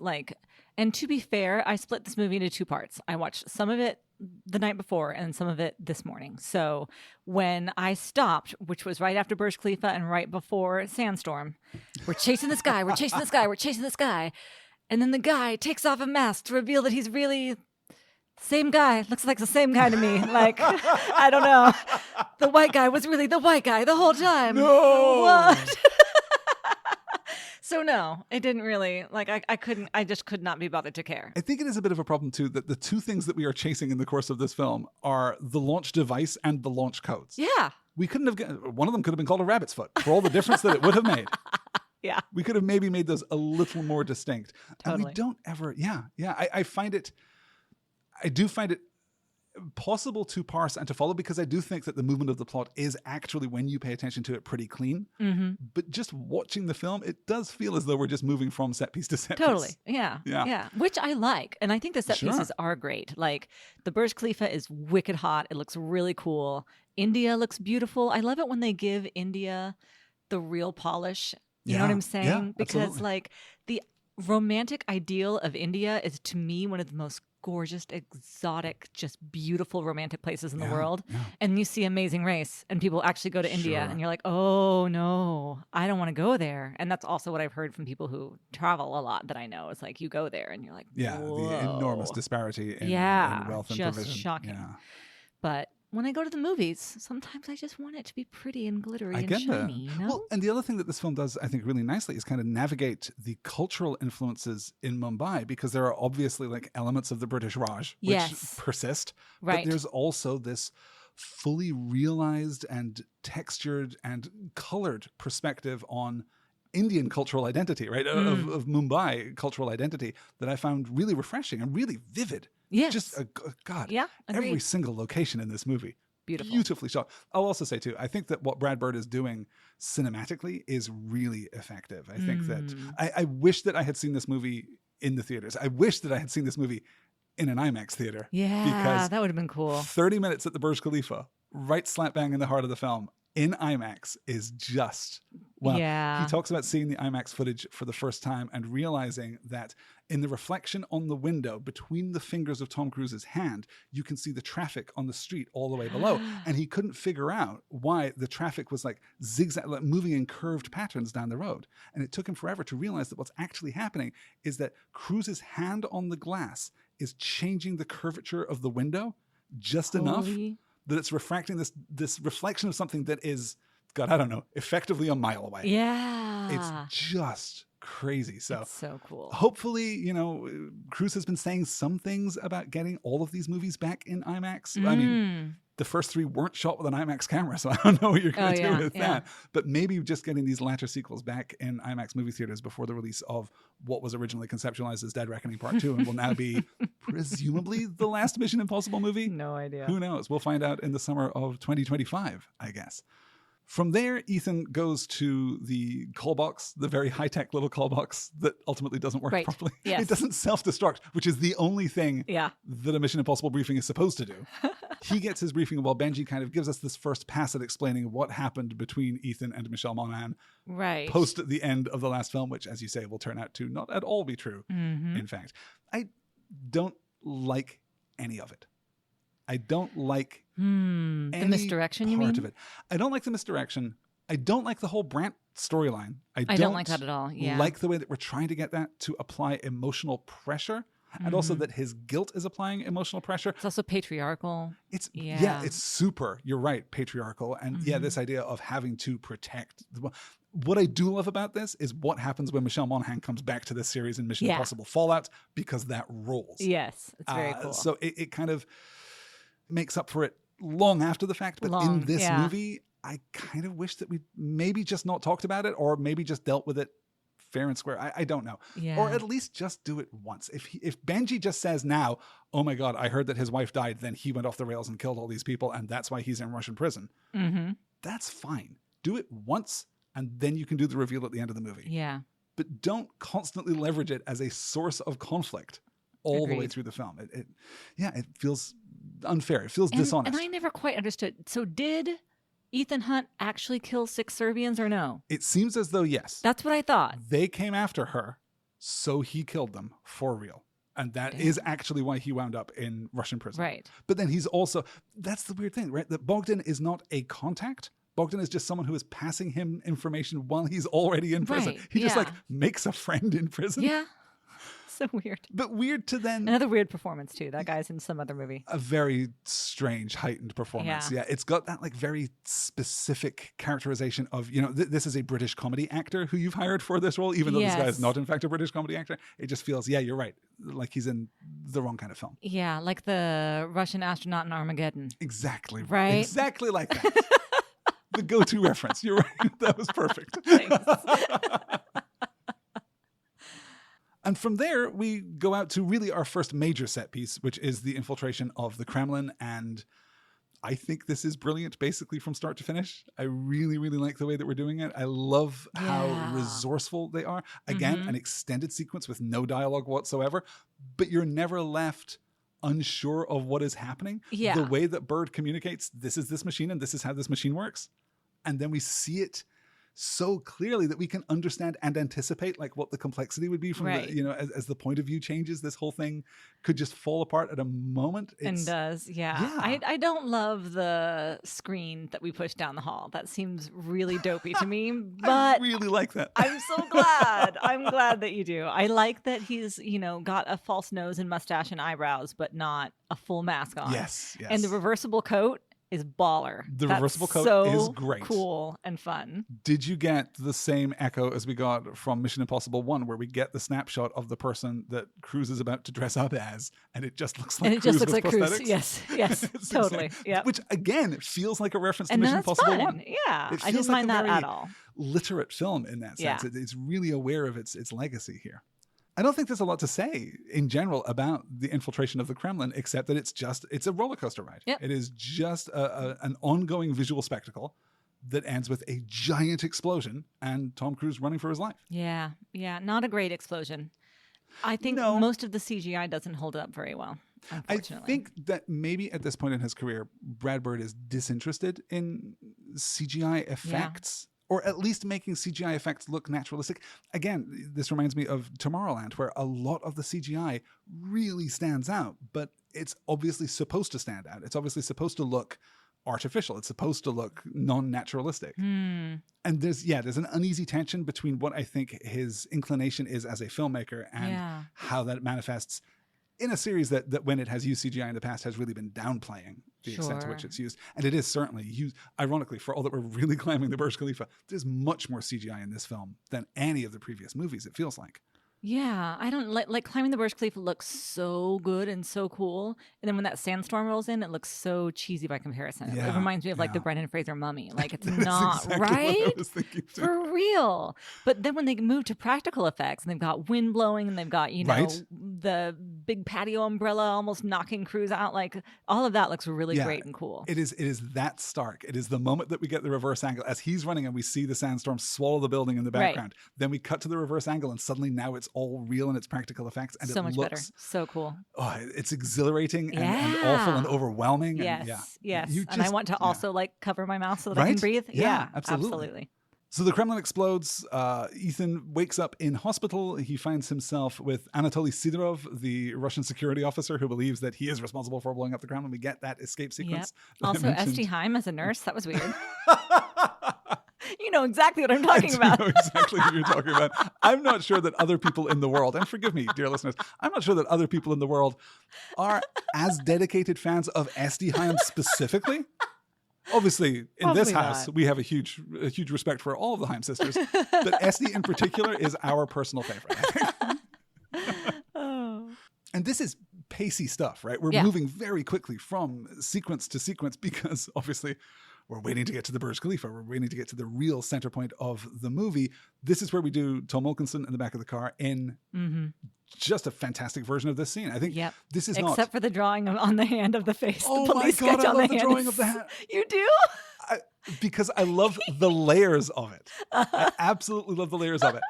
and to be fair, I split this movie into 2 parts. I watched some of it the night before and some of it this morning. So when I stopped, which was right after Burj Khalifa and right before Sandstorm, we're chasing this guy, we're chasing this guy. And then the guy takes off a mask to reveal that he's really... same guy. Looks like the same guy to me. I don't know. The white guy was really the white guy the whole time. No! What? So no, it didn't really, I just could not be bothered to care. I think it is a bit of a problem too, that the 2 things that we are chasing in the course of this film are the launch device and the launch codes. Yeah. We couldn't have, one of them could have been called a rabbit's foot for all the difference that it would have made. Yeah. We could have maybe made those a little more distinct. Totally. And we don't ever, I do find it possible to parse and to follow, because I do think that the movement of the plot is actually, when you pay attention to it, pretty clean. Mm-hmm. But just watching the film, it does feel as though we're just moving from set piece to set piece. Yeah. Which I like. And I think the set pieces are great. The Burj Khalifa is wicked hot. It looks really cool. India looks beautiful. I love it when they give India the real polish. You know what I'm saying? Yeah, because absolutely. the romantic ideal of India is, to me, one of the most gorgeous, exotic, just beautiful romantic places in the Yeah, world. yeah. And you see Amazing Race and people actually go to India and you're like, oh no, I don't want to go there. And that's also what I've heard from people who travel a lot that I know. It's like you go there and you're like, Yeah, whoa. the enormous disparity in wealth and just provision. shocking. Yeah. But when I go to the movies, sometimes I just want it to be pretty and glittery I and get that. shiny, you know? Well, and the other thing that this film does, I think, really nicely is kind of navigate the cultural influences in Mumbai, because there are obviously like elements of the British Raj which Yes. persist. Right. But there's also this fully realized and textured and colored perspective on Indian cultural identity, right? Of Mumbai cultural identity that I found really refreshing and really vivid. Yes. Just, God, Yeah, agreed. every single location in this movie. Beautiful. Beautifully shot. I'll also say, too, I think that what Brad Bird is doing cinematically is really effective. I think that I wish that I had seen this movie in the theaters. I wish that I had seen this movie in an IMAX theater. Yeah, because that would have been cool. 30 minutes at the Burj Khalifa, right slap bang in the heart of the film, in IMAX is just, well, Yeah. he talks about seeing the IMAX footage for the first time and realizing that in the reflection on the window between the fingers of Tom Cruise's hand, you can see the traffic on the street all the way below. And he couldn't figure out why the traffic was like zigzag, like moving in curved patterns down the road. And it took him forever to realize that what's actually happening is that Cruise's hand on the glass is changing the curvature of the window just enough that it's refracting this reflection of something that is, God, I don't know, effectively a mile away. Yeah. It's just crazy. So It's so cool. hopefully, you know, Cruise has been saying some things about getting all of these movies back in IMAX. I mean, the first three weren't shot with an IMAX camera, so I don't know what you're going to do with that. But maybe just getting these latter sequels back in IMAX movie theaters before the release of what was originally conceptualized as Dead Reckoning Part 2 and will now be presumably the last Mission Impossible movie. No idea. Who knows? We'll find out in the summer of 2025, I guess. From there, Ethan goes to the call box, the very high-tech little call box that ultimately doesn't work properly. Yes. It doesn't self-destruct, which is the only thing that a Mission Impossible briefing is supposed to do. He gets his briefing while Benji kind of gives us this first pass at explaining what happened between Ethan and Michelle Monaghan post the end of the last film, which, as you say, will turn out to not at all be true, in fact. I don't like any of it. I don't like the misdirection, you mean? Part of it. I don't like the misdirection. I don't like the whole Brandt storyline. I don't like that at all. Yeah. Like the way that we're trying to get that to apply emotional pressure, and also that his guilt is applying emotional pressure. It's also patriarchal. It's it's super. You're right, patriarchal, and this idea of having to protect. What I do love about this is what happens when Michelle Monaghan comes back to this series in Mission Impossible Fallout, because that rolls. Yes, it's very cool. So it kind of makes up for it long after the fact, but in this movie, I kind of wish that we maybe just not talked about it, or maybe just dealt with it fair and square. I don't know. Or at least just do it once. If Benji just says now, oh my God, I heard that his wife died, then he went off the rails and killed all these people, and that's why he's in Russian prison. That's fine. Do it once, and then you can do the reveal at the end of the movie. Yeah. But don't constantly leverage it as a source of conflict all the way through the film. It feels unfair. It feels dishonest. And I never quite understood. So did Ethan Hunt actually kill 6 Serbians or no? It seems as though yes. That's what I thought. They came after her, so he killed them for real. And that is actually why he wound up in Russian prison. Right. But then he's also, that's the weird thing, right? That Bogdan is not a contact. Bogdan is just someone who is passing him information while he's already in prison. He just like makes a friend in prison. Yeah. So weird. But weird to then... Another weird performance, too. That guy's in some other movie. A very strange, heightened performance. Yeah. It's got that like very specific characterization of, you know, this is a British comedy actor who you've hired for this role, even though this guy is not, in fact, a British comedy actor. It just feels, you're right. Like he's in the wrong kind of film. Yeah, like the Russian astronaut in Armageddon. Exactly. Right? Exactly like that. The go-to reference. You're right. That was perfect. Thanks. And from there, we go out to really our first major set piece, which is the infiltration of the Kremlin. And I think this is brilliant, basically from start to finish. I really, really like the way that we're doing it. I love how resourceful they are. Again, an extended sequence with no dialogue whatsoever, but you're never left unsure of what is happening. Yeah. The way that Bird communicates, this is this machine and this is how this machine works. And then we see it so clearly that we can understand and anticipate like what the complexity would be from the, you know, as the point of view changes, this whole thing could just fall apart at a moment. And does, yeah. I don't love the screen that we push down the hall. That seems really dopey to me, but I really like that. I'm so glad. I'm glad that you do. I like that he's, you know, got a false nose and mustache and eyebrows, but not a full mask on. Yes. And the reversible coat is baller. The reversible coat is great. Cool and fun. Did you get the same echo as we got from Mission Impossible 1, where we get the snapshot of the person that Cruise is about to dress up as, and it just looks like Cruise with prosthetics? Cruise. Yes, totally. Yeah. Which again, it feels like a reference to Mission Impossible 1. Yeah, I didn't mind that at all. Literate film in that sense. It's really aware of its legacy here. I don't think there's a lot to say in general about the infiltration of the Kremlin, except that it's a roller coaster ride. Yep. It is just an ongoing visual spectacle that ends with a giant explosion and Tom Cruise running for his life. Yeah. Not a great explosion. I think most of the CGI doesn't hold up very well, unfortunately. I think that maybe at this point in his career, Brad Bird is disinterested in CGI effects. Or at least making CGI effects look naturalistic. Again, this reminds me of Tomorrowland, where a lot of the CGI really stands out, but it's obviously supposed to stand out. It's obviously supposed to look artificial. It's supposed to look non-naturalistic. And there's an uneasy tension between what I think his inclination is as a filmmaker and how that manifests in a series that when it has used CGI in the past has really been downplaying the extent to which it's used. And it is certainly used, ironically, for all that we're really climbing the Burj Khalifa, there's much more CGI in this film than any of the previous movies, it feels like. Yeah, I don't like climbing the Burj Khalifa looks so good and so cool. And then when that sandstorm rolls in, it looks so cheesy by comparison. It reminds me of like the Brendan Fraser Mummy. Like it's not exactly right what I was thinking too. For real. But then when they move to practical effects and they've got wind blowing and they've got, you know, the big patio umbrella almost knocking Cruise out, like all of that looks really great and cool. It is that stark. It is the moment that we get the reverse angle as he's running and we see the sandstorm swallow the building in the background. Then we cut to the reverse angle and suddenly now it's all real and it's practical effects and so it much looks better. So cool. Oh, it's exhilarating and awful and overwhelming. Yes. And, and I want to also like cover my mouth so that I can breathe. Yeah, absolutely. So the Kremlin explodes. Ethan wakes up in hospital. He finds himself with Anatoly Sidorov, the Russian security officer who believes that he is responsible for blowing up the Kremlin. We get that escape sequence. Also, Esti Haim as a nurse. That was weird. You know exactly what I'm talking about. I know exactly what you're talking about. I'm not sure that other people in the world, and forgive me, dear listeners, I'm not sure that other people in the world are as dedicated fans of Esti Haim specifically. Obviously, in this house, we have a huge respect for all of the Haim sisters, but Esti in particular is our personal favorite, I think. And this is pacey stuff, right? We're moving very quickly from sequence to sequence because obviously we're waiting to get to the Burj Khalifa. We're waiting to get to the real center point of the movie. This is where we do Tom Wilkinson in the back of the car in just a fantastic version of this scene. I think this is not... Except for the drawing on the hand of the face. Oh the my God, I love the drawing of the hand. You do? Because I love the layers of it. I absolutely love the layers of it.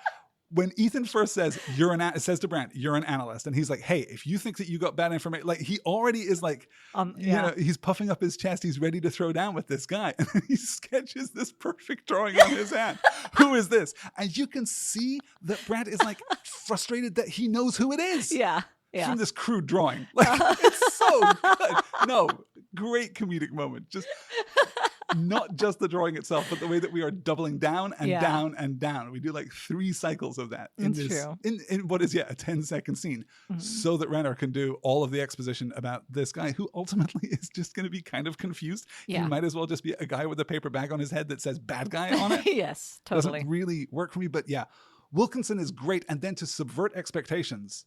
When Ethan first says, it says to Brandt, you're an analyst. And he's like, hey, if you think that you got bad information, like he already is like, you know, he's puffing up his chest. He's ready to throw down with this guy. And then he sketches this perfect drawing on his hand. Who is this? And you can see that Brandt is like frustrated that he knows who it is. Yeah. From this crude drawing. Like, it's so good. No, great comedic moment. Just not just the drawing itself, but the way that we are doubling down and down and down. We do like 3 cycles of that in in what is a 10-second scene, so that Renner can do all of the exposition about this guy who ultimately is just going to be kind of confused. He might as well just be a guy with a paper bag on his head that says bad guy on it. Yes, totally. Doesn't really work for me, but Wilkinson is great. And then to subvert expectations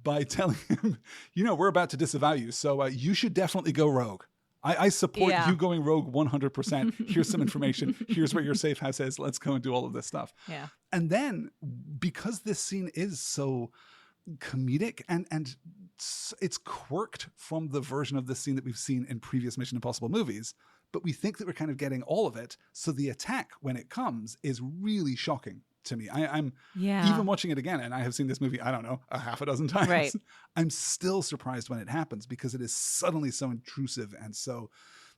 by telling him, you know, we're about to disavow you, so you should definitely go rogue. I support you going rogue 100%. Here's some information. Here's where your safe house is. Let's go and do all of this stuff. Yeah. And then because this scene is so comedic and it's quirked from the version of this scene that we've seen in previous Mission Impossible movies, but we think that we're kind of getting all of it. So the attack, when it comes, is really shocking to me. I'm even watching it again, and I have seen this movie, I don't know, a half a dozen times. Right. I'm still surprised when it happens because it is suddenly so intrusive and so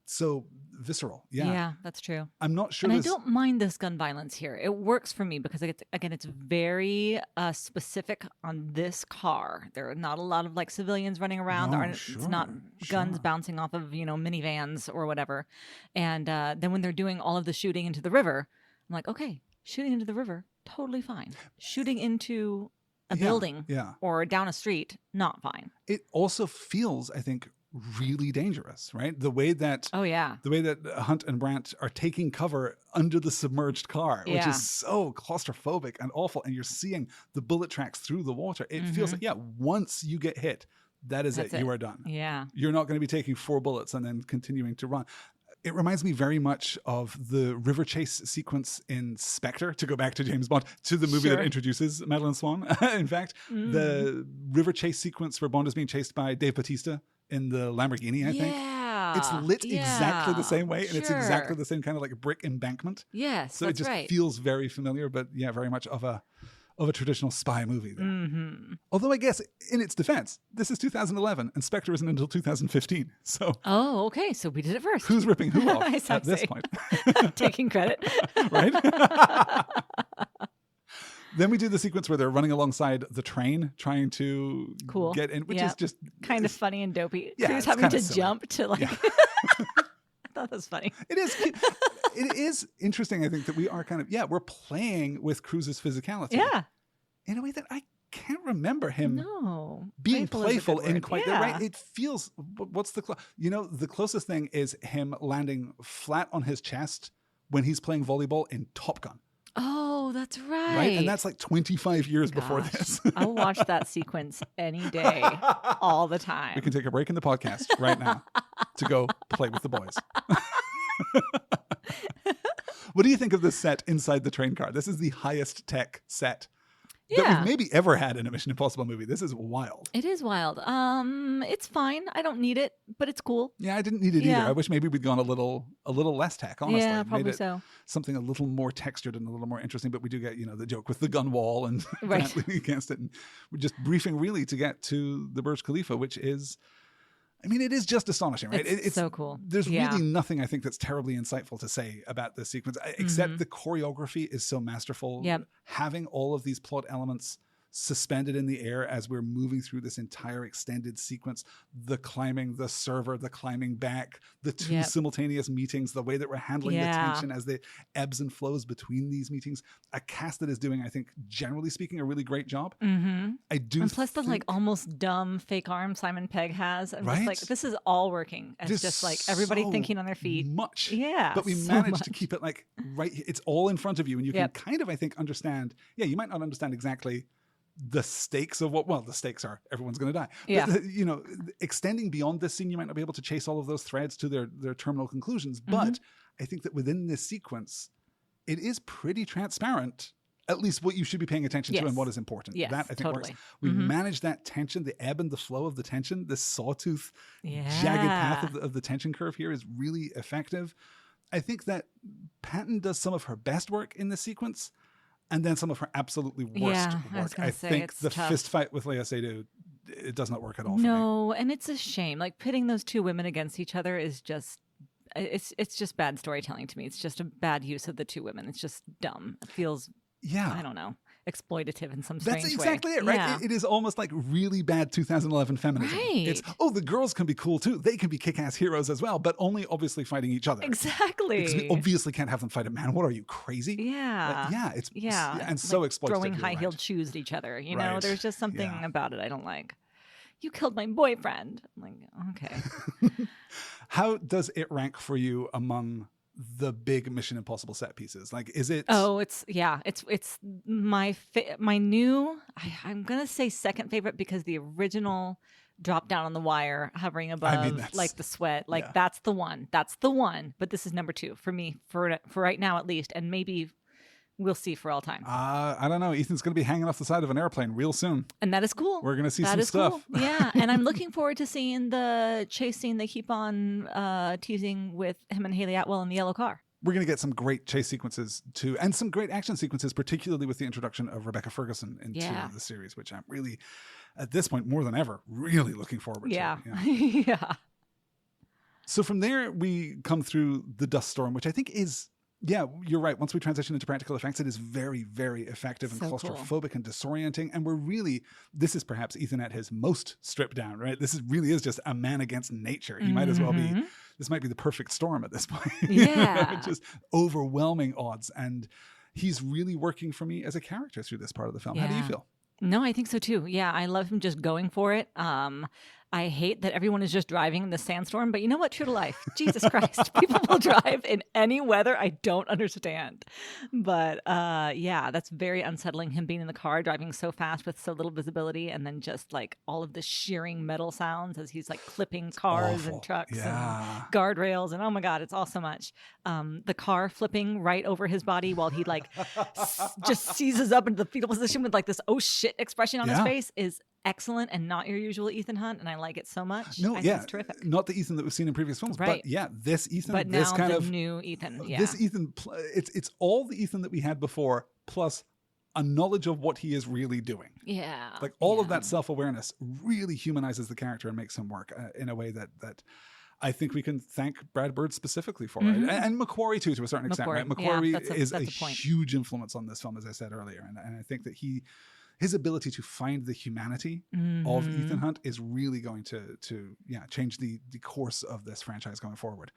so visceral. Yeah. That's true. I'm not sure. And I don't mind this gun violence here. It works for me because it's very specific on this car. There are not a lot of like civilians running around. It's not guns bouncing off of, minivans or whatever. And then when they're doing all of the shooting into the river, I'm like, okay, shooting into the river, totally fine. Shooting into a building or down a street, not fine. It also feels, I think, really dangerous, right? The way that Hunt and Brandt are taking cover under the submerged car, which is so claustrophobic and awful, and you're seeing the bullet tracks through the water. It feels like, once you get hit, that's it. You are done. Yeah. You're not going to be taking 4 bullets and then continuing to run. It reminds me very much of the river chase sequence in Spectre, to go back to James Bond, to the movie that introduces Madeleine Swan. In fact, the river chase sequence where Bond is being chased by Dave Bautista in the Lamborghini, I think. It's lit exactly the same way, and it's exactly the same kind of like brick embankment. Yes, so it just feels very familiar, but very much of a traditional spy movie there. Mm-hmm. Although I guess in its defense, this is 2011 and Spectre isn't until 2015. So okay, so we did it first. Who's ripping who off at this point? Taking credit. Right? Then we do the sequence where they're running alongside the train trying to get in, which is just kind of funny and dopey. Yeah, Cruz having to jump to like I thought that was funny. It is cute. It is interesting, I think, that we are kind of we're playing with Cruz's physicality. Yeah. In a way that I can't remember him being playful in quite the right. It feels what's the the closest thing is him landing flat on his chest when he's playing volleyball in Top Gun. Oh, that's right. Right? And that's like 25 years before this. I'll watch that sequence any day, all the time. We can take a break in the podcast right now to go play with the boys. What do you think of this set inside the train car? This is the highest tech set that we've maybe ever had in a Mission Impossible movie. This is wild. It is wild. It's fine. I don't need it, but it's cool. Yeah, I didn't need it either. I wish maybe we'd gone a little less tech, honestly. Yeah, probably so. Something a little more textured and a little more interesting, but we do get, the joke with the gun wall and leaning against it. And we're just briefing really to get to the Burj Khalifa, which is, it is just astonishing, right? It's so cool. There's really nothing I think that's terribly insightful to say about this sequence, except the choreography is so masterful. Yep. Having all of these plot elements suspended in the air as we're moving through this entire extended sequence, the climbing, the server, the climbing back, the two simultaneous meetings, the way that we're handling the tension as the ebbs and flows between these meetings. A cast that is doing, I think, generally speaking, a really great job. Mm-hmm. I do. And plus the like almost dumb fake arm Simon Pegg has. I'm just like, this is all working. It's just like everybody thinking on their feet. Much. Yeah. But we managed to keep it like it's all in front of you, and you can kind of, I think, understand. Yeah, you might not understand exactly the stakes of the stakes are everyone's going to die. Yeah. But, extending beyond this scene, you might not be able to chase all of those threads to their terminal conclusions. But I think that within this sequence, it is pretty transparent, at least what you should be paying attention to and what is important. Yes, that I think works. We manage that tension, the ebb and the flow of the tension. This sawtooth, jagged path of the tension curve here is really effective. I think that Patton does some of her best work in this sequence, and then some of her absolutely worst work. I think the fist fight with Léa Seydoux, it does not work at all for me. And it's a shame. Like pitting those two women against each other is just, it's just bad storytelling to me. It's just a bad use of the two women. It's just dumb. It feels, I don't know, exploitative in some strange way. That's exactly it, right? Yeah. It is almost like really bad 2011 feminism. Right. It's, the girls can be cool too. They can be kick-ass heroes as well, but only obviously fighting each other. Exactly. Because we obviously can't have them fight a man. What are you, crazy? Yeah. And so like exploitative. Throwing high-heeled shoes at each other. You know, there's just something about it I don't like. You killed my boyfriend. I'm like, okay. How does it rank for you among the big Mission Impossible set pieces? Like, is it? Oh, it's my new. I'm gonna say second favorite because the original drop down on the wire, hovering above, like the sweat, like that's the one. That's the one. But this is number 2 for me for right now at least, and maybe we'll see for all time. I don't know. Ethan's going to be hanging off the side of an airplane real soon. And that is cool. We're going to see some stuff. Cool. Yeah. And I'm looking forward to seeing the chase scene they keep on teasing with him and Haley Atwell in the yellow car. We're going to get some great chase sequences too, and some great action sequences, particularly with the introduction of Rebecca Ferguson into the series, which I'm really, at this point, more than ever, really looking forward to. Yeah. So from there, we come through the dust storm, which I think is, yeah, you're right. Once we transition into practical effects, it is very, very effective and claustrophobic and disorienting. And this is perhaps Ethan at his most stripped down, right? This really is just a man against nature. He might as well be, this might be the perfect storm at this point. Yeah. Just overwhelming odds. And he's really working for me as a character through this part of the film. How do you feel? No, I think so too. Yeah, I love him just going for it. I hate that everyone is just driving in the sandstorm, but you know what? True to life. Jesus Christ. People will drive in any weather. I don't understand. But yeah, that's very unsettling. Him being in the car, driving so fast with so little visibility, and then just like all of the shearing metal sounds as he's like clipping cars and trucks and guardrails. And oh my God, it's all so much. The car flipping right over his body while he like just seizes up into the fetal position with like this oh shit expression on his face is excellent and not your usual Ethan Hunt, and I like it so much. No, I think it's terrific. Not the Ethan that we've seen in previous films, but yeah, this Ethan, but this now kind the of new Ethan. Yeah, this Ethan, it's all the Ethan that we had before, plus a knowledge of what he is really doing. Yeah, like all of that self-awareness really humanizes the character and makes him work in a way that I think we can thank Brad Bird specifically for it, and McQuarrie too, to a certain extent. Right, McQuarrie is a huge influence on this film, as I said earlier, and I think that his ability to find the humanity of Ethan Hunt is really going to change the course of this franchise going forward.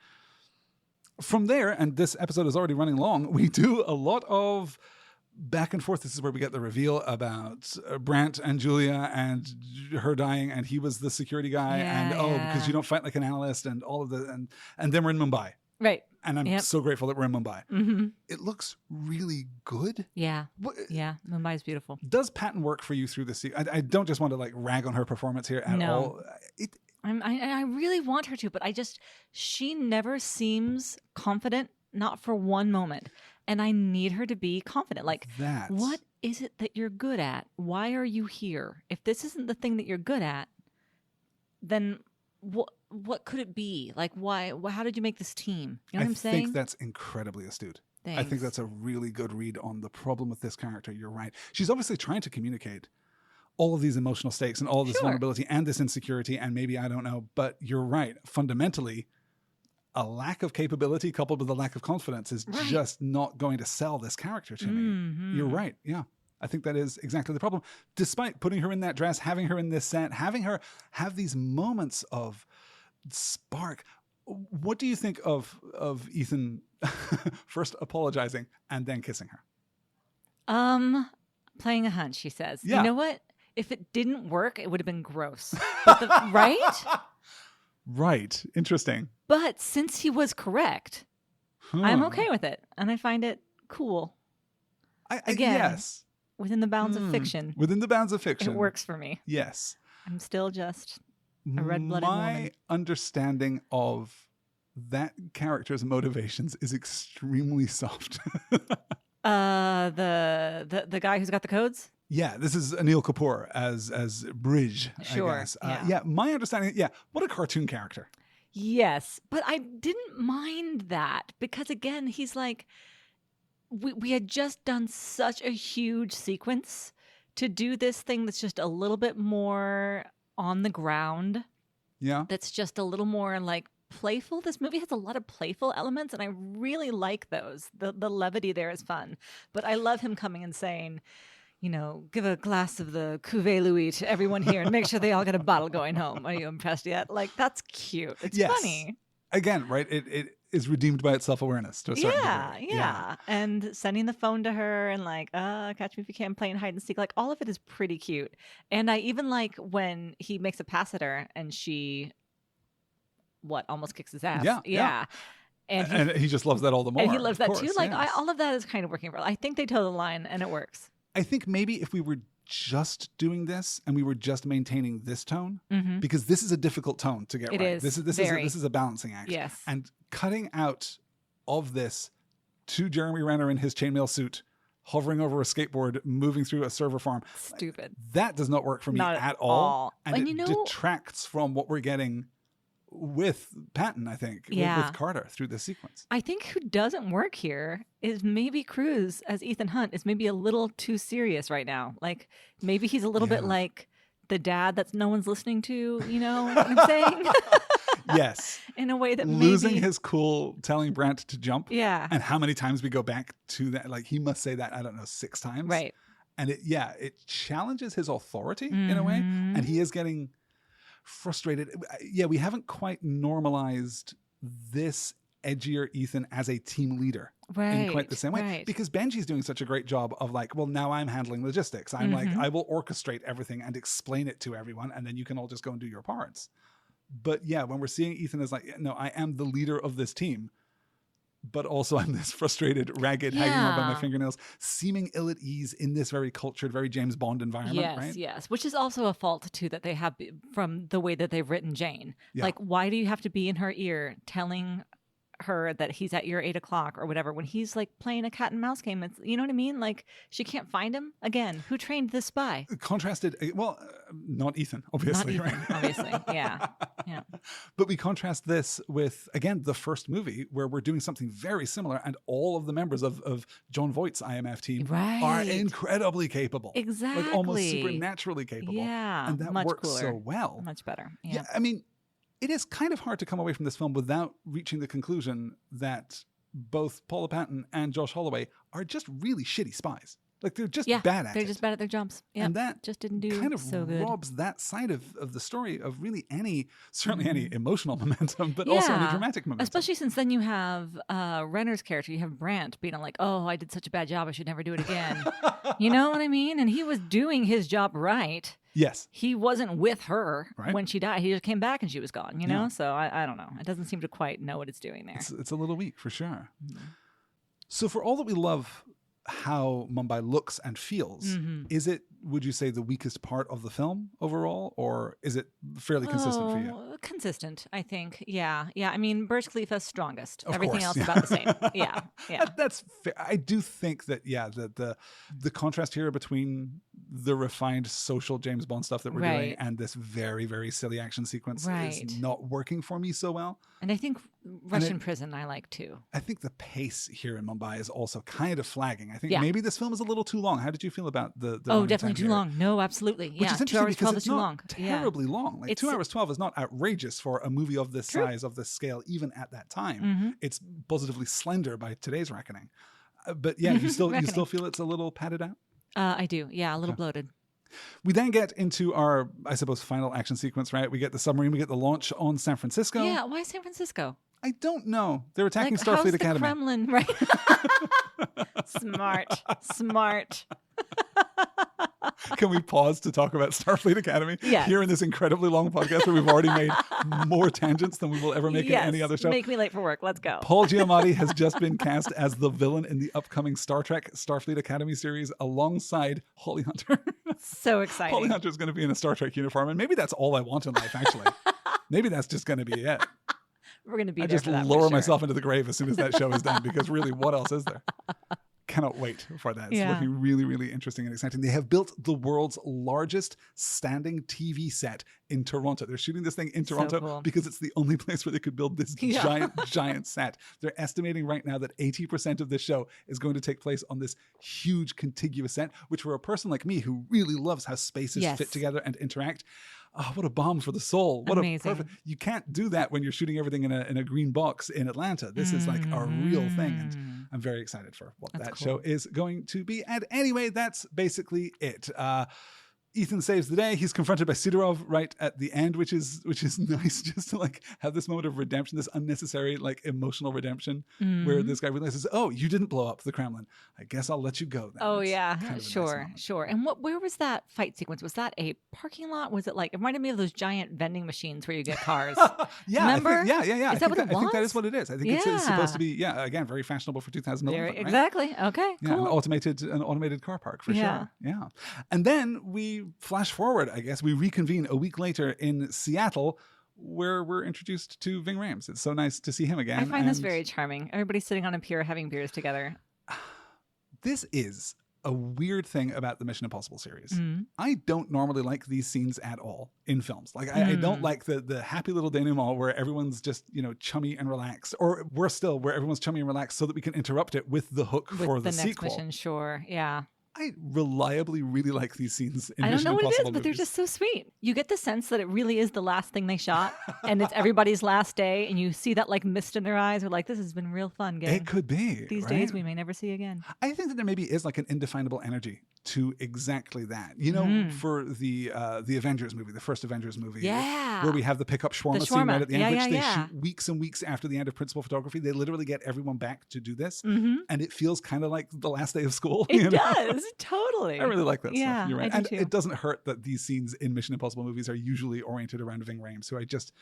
From there, and this episode is already running long, we do a lot of back and forth. This is where we get the reveal about Brandt and Julia and her dying, and he was the security guy, because you don't fight like an analyst, and all of the and then we're in Mumbai. Right. And I'm so grateful that we're in Mumbai. It looks really good. Yeah. Mumbai is beautiful. Does Patton work for you through this? I don't just want to like rag on her performance here at all. I really want her to, but she never seems confident, not for one moment. And I need her to be confident. Like, what is it that you're good at? Why are you here? If this isn't the thing that you're good at, then what could it be? Like, why? How did you make this team? You know what I'm saying? I think that's incredibly astute. Thanks. I think that's a really good read on the problem with this character. You're right. She's obviously trying to communicate all of these emotional stakes and all of this vulnerability and this insecurity, and maybe, I don't know, but you're right. Fundamentally, a lack of capability coupled with a lack of confidence is just not going to sell this character to me. You're right. Yeah. I think that is exactly the problem. Despite putting her in that dress, having her in this set, having her have these moments of spark. What do you think of Ethan first apologizing and then kissing her? Playing a hunch, she says. Yeah. You know what? If it didn't work, it would have been gross. Right? Right. Interesting. But since he was correct, I'm okay with it. And I find it cool. Again, yes. Within the bounds of fiction. Within the bounds of fiction. It works for me. Yes. I'm still just a red-blooded woman. My understanding of that character's motivations is extremely soft. The guy who's got the codes? Yeah, this is Anil Kapoor as Bridge, sure, I guess. My understanding, what a cartoon character. Yes, but I didn't mind that because, again, he's like, we had just done such a huge sequence to do this thing that's just a little bit more on the ground. Yeah. That's just a little more like playful. This movie has a lot of playful elements, and I really like those. The levity there is fun. But I love him coming and saying, you know, give a glass of the Cuvée Louis to everyone here and make sure they all get a bottle going home. Are you impressed yet? Like, that's cute. It's funny. Again, right? It is redeemed by its self-awareness to a certain degree. Yeah. And sending the phone to her and like, catch me if you can, playing hide and seek. Like, all of it is pretty cute. And I even like when he makes a pass at her and she, almost kicks his ass. Yeah. And he just loves that all the more. And he loves that course, too. Like, all of that is kind of working for. I think they toe the line and it works. I think maybe if we were just doing this and we were just maintaining this tone, because this is a difficult tone to get right. This is a balancing act. Yes. And cutting out of this to Jeremy Renner in his chainmail suit, hovering over a skateboard, moving through a server farm. Stupid. That does not work for me at all. And it detracts from what we're getting with Patton, I think, with Carter through this sequence. I think who doesn't work here is maybe Cruise as Ethan Hunt is maybe a little too serious right now. Like, maybe he's a little bit like the dad that no one's listening to, you know what I'm saying? Yes. In a way that losing maybe... his cool, telling Brandt to jump. Yeah. And how many times we go back to that. Like, he must say that, I don't know, 6 times. Right. And it challenges his authority in a way. And he is getting frustrated. Yeah, we haven't quite normalized this edgier Ethan as a team leader in quite the same way. Because Benji's doing such a great job of like, well, now I'm handling logistics. I'm like, I will orchestrate everything and explain it to everyone, and then you can all just go and do your parts. But yeah, when we're seeing Ethan as like, no, I am the leader of this team, but also I'm this frustrated, ragged, hanging on by my fingernails, seeming ill at ease in this very cultured, very James Bond environment, right? Yes, which is also a fault, too, that they have from the way that they've written Jane. Yeah. Like, why do you have to be in her ear telling her that he's at your 8 o'clock or whatever when he's like playing a cat and mouse game? It's, you know what I mean? Like, she can't find him again. Who trained this spy? Contrasted, well, not Ethan, obviously. Not Ethan, right? Obviously, yeah. But we contrast this with, again, the first movie where we're doing something very similar, and all of the members of John Voight's IMF team are incredibly capable. Exactly. Like almost supernaturally capable. Yeah. And that much works cooler. so well. Much better. Yeah. I mean, it is kind of hard to come away from this film without reaching the conclusion that both Paula Patton and Josh Holloway are just really shitty spies. Like, they're just bad at it. They're just bad at their jobs. Yeah, and that just didn't do kind of so good. robs that side of the story of really certainly any emotional momentum, but also any dramatic momentum. Especially since then you have Renner's character. You have Brandt being like, oh, I did such a bad job, I should never do it again. You know what I mean? And he was doing his job right. Yes. He wasn't with her when she died. He just came back and she was gone, you know? Yeah. So I don't know. It doesn't seem to quite know what it's doing there. It's a little weak, for sure. Mm-hmm. So for all that we love how Mumbai looks and feels, is it, would you say, the weakest part of the film overall, or is it fairly consistent for you? Consistent, I think. Yeah. I mean, Burj Khalifa's strongest. Of Everything course, else about the same. Yeah. That's fair. I do think that the contrast here between the refined social James Bond stuff that we're doing and this very, very silly action sequence is not working for me so well. And I think Russian Prison I like too. I think the pace here in Mumbai is also kind of flagging. I think maybe this film is a little too long. How did you feel about the definitely too long. No, absolutely. Which is interesting because it's not terribly long. Like 2 hours 12 is not outrageous for a movie of this size, of this scale, even at that time. It's positively slender by today's reckoning. But yeah, you still feel it's a little padded out? I do. Yeah, a little bloated. We then get into our, I suppose, final action sequence, right? We get the submarine, we get the launch on San Francisco. Yeah, why San Francisco? I don't know. They're attacking Starfleet Academy. How's the Kremlin, right? Smart. Can we pause to talk about Starfleet Academy yes. here in this incredibly long podcast where we've already made more tangents than we will ever make in any other show? Make me late for work. Let's go. Paul Giamatti has just been cast as the villain in the upcoming Star Trek Starfleet Academy series alongside Holly Hunter. So exciting. Holly Hunter is going to be in a Star Trek uniform, and maybe that's all I want in life, actually. Maybe that's just going to be it. We're going to be I there just for that, lower myself into the grave as soon as that show is done, because really, what else is there? Cannot wait for that. It's looking really, really interesting and exciting. They have built the world's largest standing TV set in Toronto. They're shooting this thing in Toronto because it's the only place where they could build this giant set. They're estimating right now that 80% of this show is going to take place on this huge contiguous set, which for a person like me who really loves how spaces fit together and interact, oh, what a balm for the soul. What amazing. A perfect. You can't do that when you're shooting everything in a green box in Atlanta. This is like a real thing. And I'm very excited for what that show is going to be. And anyway, that's basically it. Ethan saves the day. He's confronted by Sidorov right at the end, which is nice, just to like have this moment of redemption, this unnecessary like emotional redemption, where this guy realizes, oh, you didn't blow up the Kremlin. I guess I'll let you go then. Oh, It's yeah, kind of sure. And where was that fight sequence? Was that a parking lot? Was it like, it reminded me of those giant vending machines where you get cars. Remember? Yeah. Is that what it was? I think that is what it is. I think it's supposed to be, again, very fashionable for 2011. Right? Exactly. Okay, Yeah, cool. an automated car park for sure. Yeah. And then we flash forward, I guess. We reconvene a week later in Seattle, where we're introduced to Ving Rhames. It's so nice to see him again. I find this very charming. Everybody's sitting on a pier having beers together. This is a weird thing about the Mission Impossible series. I don't normally like these scenes at all in films. Like I don't like the happy little denouement where everyone's just, chummy and relaxed, or worse still, where everyone's chummy and relaxed so that we can interrupt it with the hook for the next sequel. mission, sure. Yeah. I reliably really like these scenes in I don't Mission know what it is, Impossible but they're movies. just so sweet. You get the sense that it really is the last thing they shot, and it's everybody's last day, and you see that like mist in their eyes. We're like, this has been real fun, gang. It could be. These right? days we may never see again. I think that there maybe is like an indefinable energy to exactly that. You know, for the Avengers movie, the first Avengers movie, where we have the pickup shawarma scene right at the end, which they shoot weeks and weeks after the end of principal photography. They literally get everyone back to do this, and it feels kind of like the last day of school. It does, totally. I really like that stuff. You're right. I do And it doesn't hurt that these scenes in Mission Impossible movies are usually oriented around Ving Rhames, who I just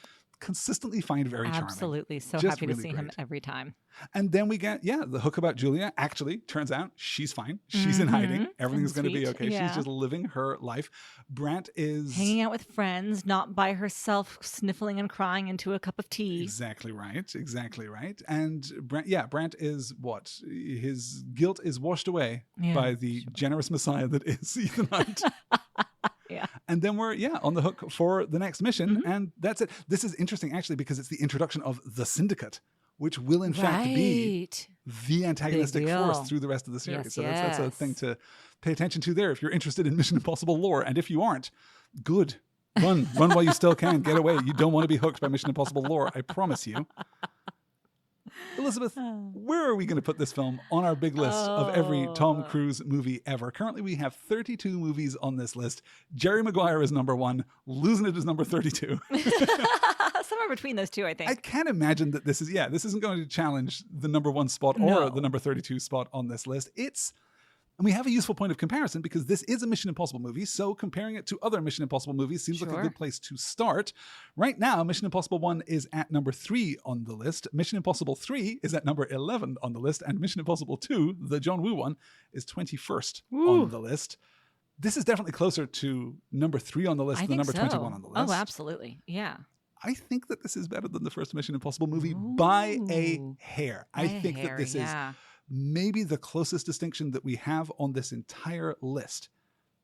consistently find very charming. Absolutely. So Just happy to really see great. him every time. And then we get, the hook about Julia. Actually, turns out she's fine. She's in hiding. Everything's going to be okay. Yeah. She's just living her life. Brant is... hanging out with friends, not by herself, sniffling and crying into a cup of tea. Exactly right. Exactly right. And Brant is what? His guilt is washed away by the generous messiah that is Ethan Hunt. Yeah. And then we're, on the hook for the next mission. And that's it. This is interesting, actually, because it's the introduction of the Syndicate, which will, in fact, be the antagonistic force through the rest of the series. So that's a thing to pay attention to there if you're interested in Mission Impossible lore. And if you aren't, good. Run while you still can. Get away. You don't want to be hooked by Mission Impossible lore. I promise you. Elizabeth, where are we going to put this film on our big list of every Tom Cruise movie ever? Currently, we have 32 movies on this list. Jerry Maguire is number 1. Losing It is number 32. Somewhere between those two, I think. I can't imagine that this isn't going to challenge the number 1 spot or the number 32 spot on this list. And we have a useful point of comparison because this is a Mission Impossible movie, so comparing it to other Mission Impossible movies seems like a good place to start. Right now, Mission Impossible 1 is at number 3 on the list. Mission Impossible 3 is at number 11 on the list. And Mission Impossible 2, the John Woo one, is 21st on the list. This is definitely closer to number 3 on the list than number 21 on the list. Oh, absolutely. Yeah. I think that this is better than the first Mission Impossible movie by a hair. I think that this is maybe the closest distinction that we have on this entire list.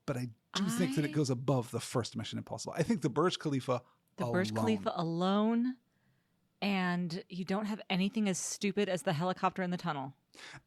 But I do think that it goes above the first Mission Impossible. I think the Burj Khalifa alone, and you don't have anything as stupid as the helicopter in the tunnel.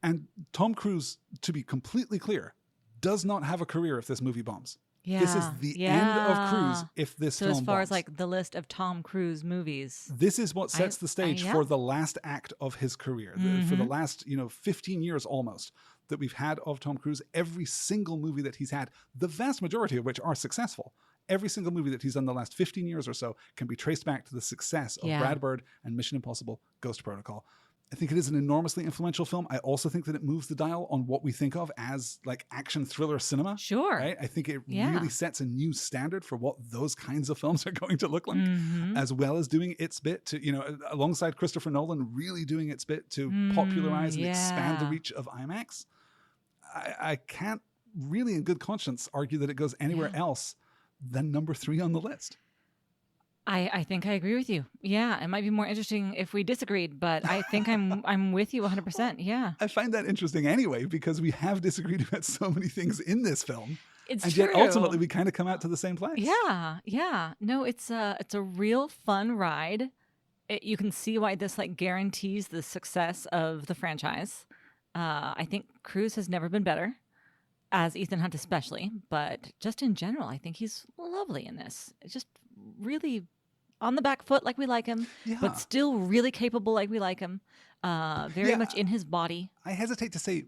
And Tom Cruise, to be completely clear, does not have a career if this movie bombs. Yeah, this is the end of Cruise if this film bombs. So as far as like the list of Tom Cruise movies. This is what sets the stage for the last act of his career. For the last 15 years almost that we've had of Tom Cruise, every single movie that he's had, the vast majority of which are successful. Every single movie that he's done the last 15 years or so can be traced back to the success of Brad Bird and Mission Impossible Ghost Protocol. I think it is an enormously influential film. I also think that it moves the dial on what we think of as like action thriller cinema. Sure. Right? I think it really sets a new standard for what those kinds of films are going to look like, as well as doing its bit to, alongside Christopher Nolan, really doing its bit to popularize and expand the reach of IMAX. I can't really in good conscience argue that it goes anywhere else than number 3 on the list. I think I agree with you. Yeah, it might be more interesting if we disagreed, but I think I'm with you 100%. Yeah. I find that interesting anyway because we have disagreed about so many things in this film. It's and true. Yet ultimately we kind of come out to the same place. Yeah. No, it's a real fun ride. You can see why this like guarantees the success of the franchise. I think Cruise has never been better, as Ethan Hunt especially, but just in general, I think he's lovely in this. It's just really on the back foot like we like him, but still really capable like we like him. Very much in his body. I hesitate to say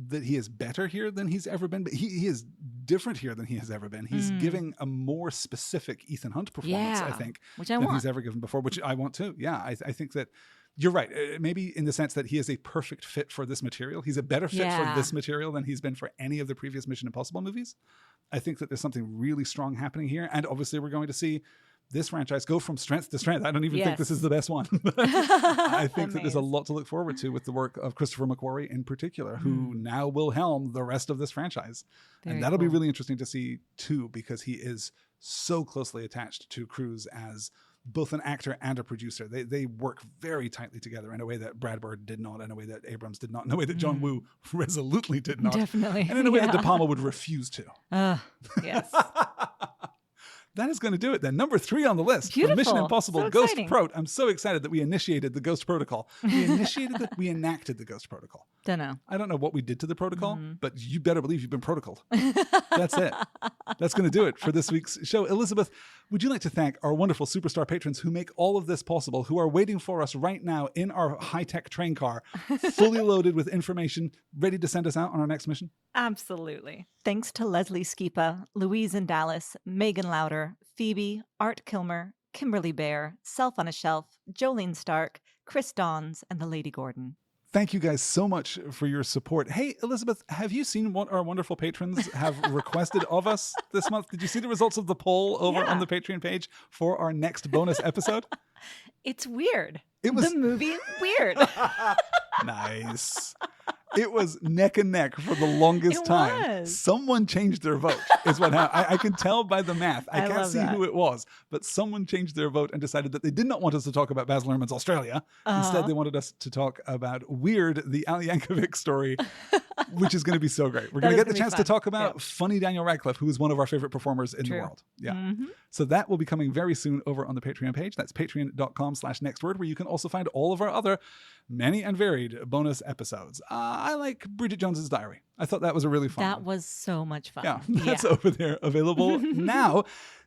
that he is better here than he's ever been, but he is different here than he has ever been. He's giving a more specific Ethan Hunt performance, I think, than he's ever given before, which I want too. Yeah, I think that you're right. Maybe in the sense that he is a perfect fit for this material. He's a better fit for this material than he's been for any of the previous Mission Impossible movies. I think that there's something really strong happening here. And obviously we're going to see this franchise go from strength to strength. I don't even think this is the best one. I think that there's a lot to look forward to with the work of Christopher McQuarrie in particular, who now will helm the rest of this franchise. And that'll be really interesting to see too, because he is so closely attached to Cruise as both an actor and a producer. They work very tightly together in a way that Brad Bird did not, in a way that Abrams did not, in a way that John Woo resolutely did not. Definitely. And in a way that De Palma would refuse to. Yes. That is going to do it then. Number 3 on the list. Beautiful. For Mission Impossible So Ghost exciting. Prot. I'm so excited that we initiated the Ghost Protocol. We enacted the Ghost Protocol. Don't know. I don't know what we did to the protocol, but you better believe you've been protocoled. That's it. That's going to do it for this week's show. Elizabeth, would you like to thank our wonderful superstar patrons who make all of this possible, who are waiting for us right now in our high-tech train car, fully loaded with information, ready to send us out on our next mission? Absolutely. Thanks to Leslie Skipa, Louise in Dallas, Megan Lauder, Phoebe, Art Kilmer, Kimberly Bear, Self on a Shelf, Jolene Stark, Chris Dawns, and the Lady Gordon. Thank you guys so much for your support. Hey, Elizabeth, have you seen what our wonderful patrons have requested of us this month? Did you see the results of the poll over on the Patreon page for our next bonus episode? It's weird. It was the movie Weird. Nice. It was neck and neck for the longest time. Someone changed their vote is what happened. I can tell by the math. I can't see who it was, but someone changed their vote and decided that they did not want us to talk about Baz Luhrmann's Australia. Instead, they wanted us to talk about Weird, the Ali Yankovic story, which is going to be so great. We're going to get the chance to talk about funny Daniel Radcliffe, who is one of our favorite performers in the world. Yeah. So that will be coming very soon over on the Patreon page. That's patreon.com/nextword, where you can also find all of our other many and varied bonus episodes. I like Bridget Jones's Diary. I thought that was a really fun one. That was so much fun. Yeah, that's over there available now.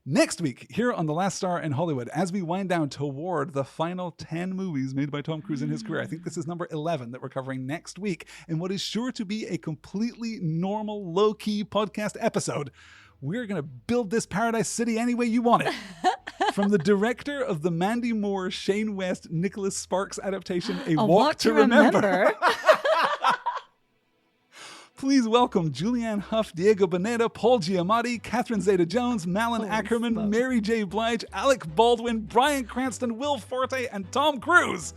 Next week, here on The Last Star in Hollywood, as we wind down toward the final 10 movies made by Tom Cruise in his career. I think this is number 11 that we're covering next week, in what is sure to be a completely normal, low-key podcast episode. We're going to build this Paradise City any way you want it. From the director of the Mandy Moore, Shane West, Nicholas Sparks adaptation, A Walk to Remember. Please welcome Julianne Hough, Diego Boneta, Paul Giamatti, Catherine Zeta-Jones, Malin Ackerman, Mary J. Blige, Alec Baldwin, Bryan Cranston, Will Forte, and Tom Cruise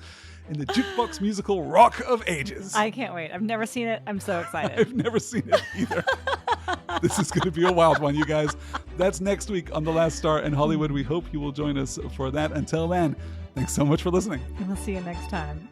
in the jukebox musical Rock of Ages. I can't wait. I've never seen it. I'm so excited. I've never seen it either. This is going to be a wild one, you guys. That's next week on The Last Star in Hollywood. We hope you will join us for that. Until then, thanks so much for listening. And we'll see you next time.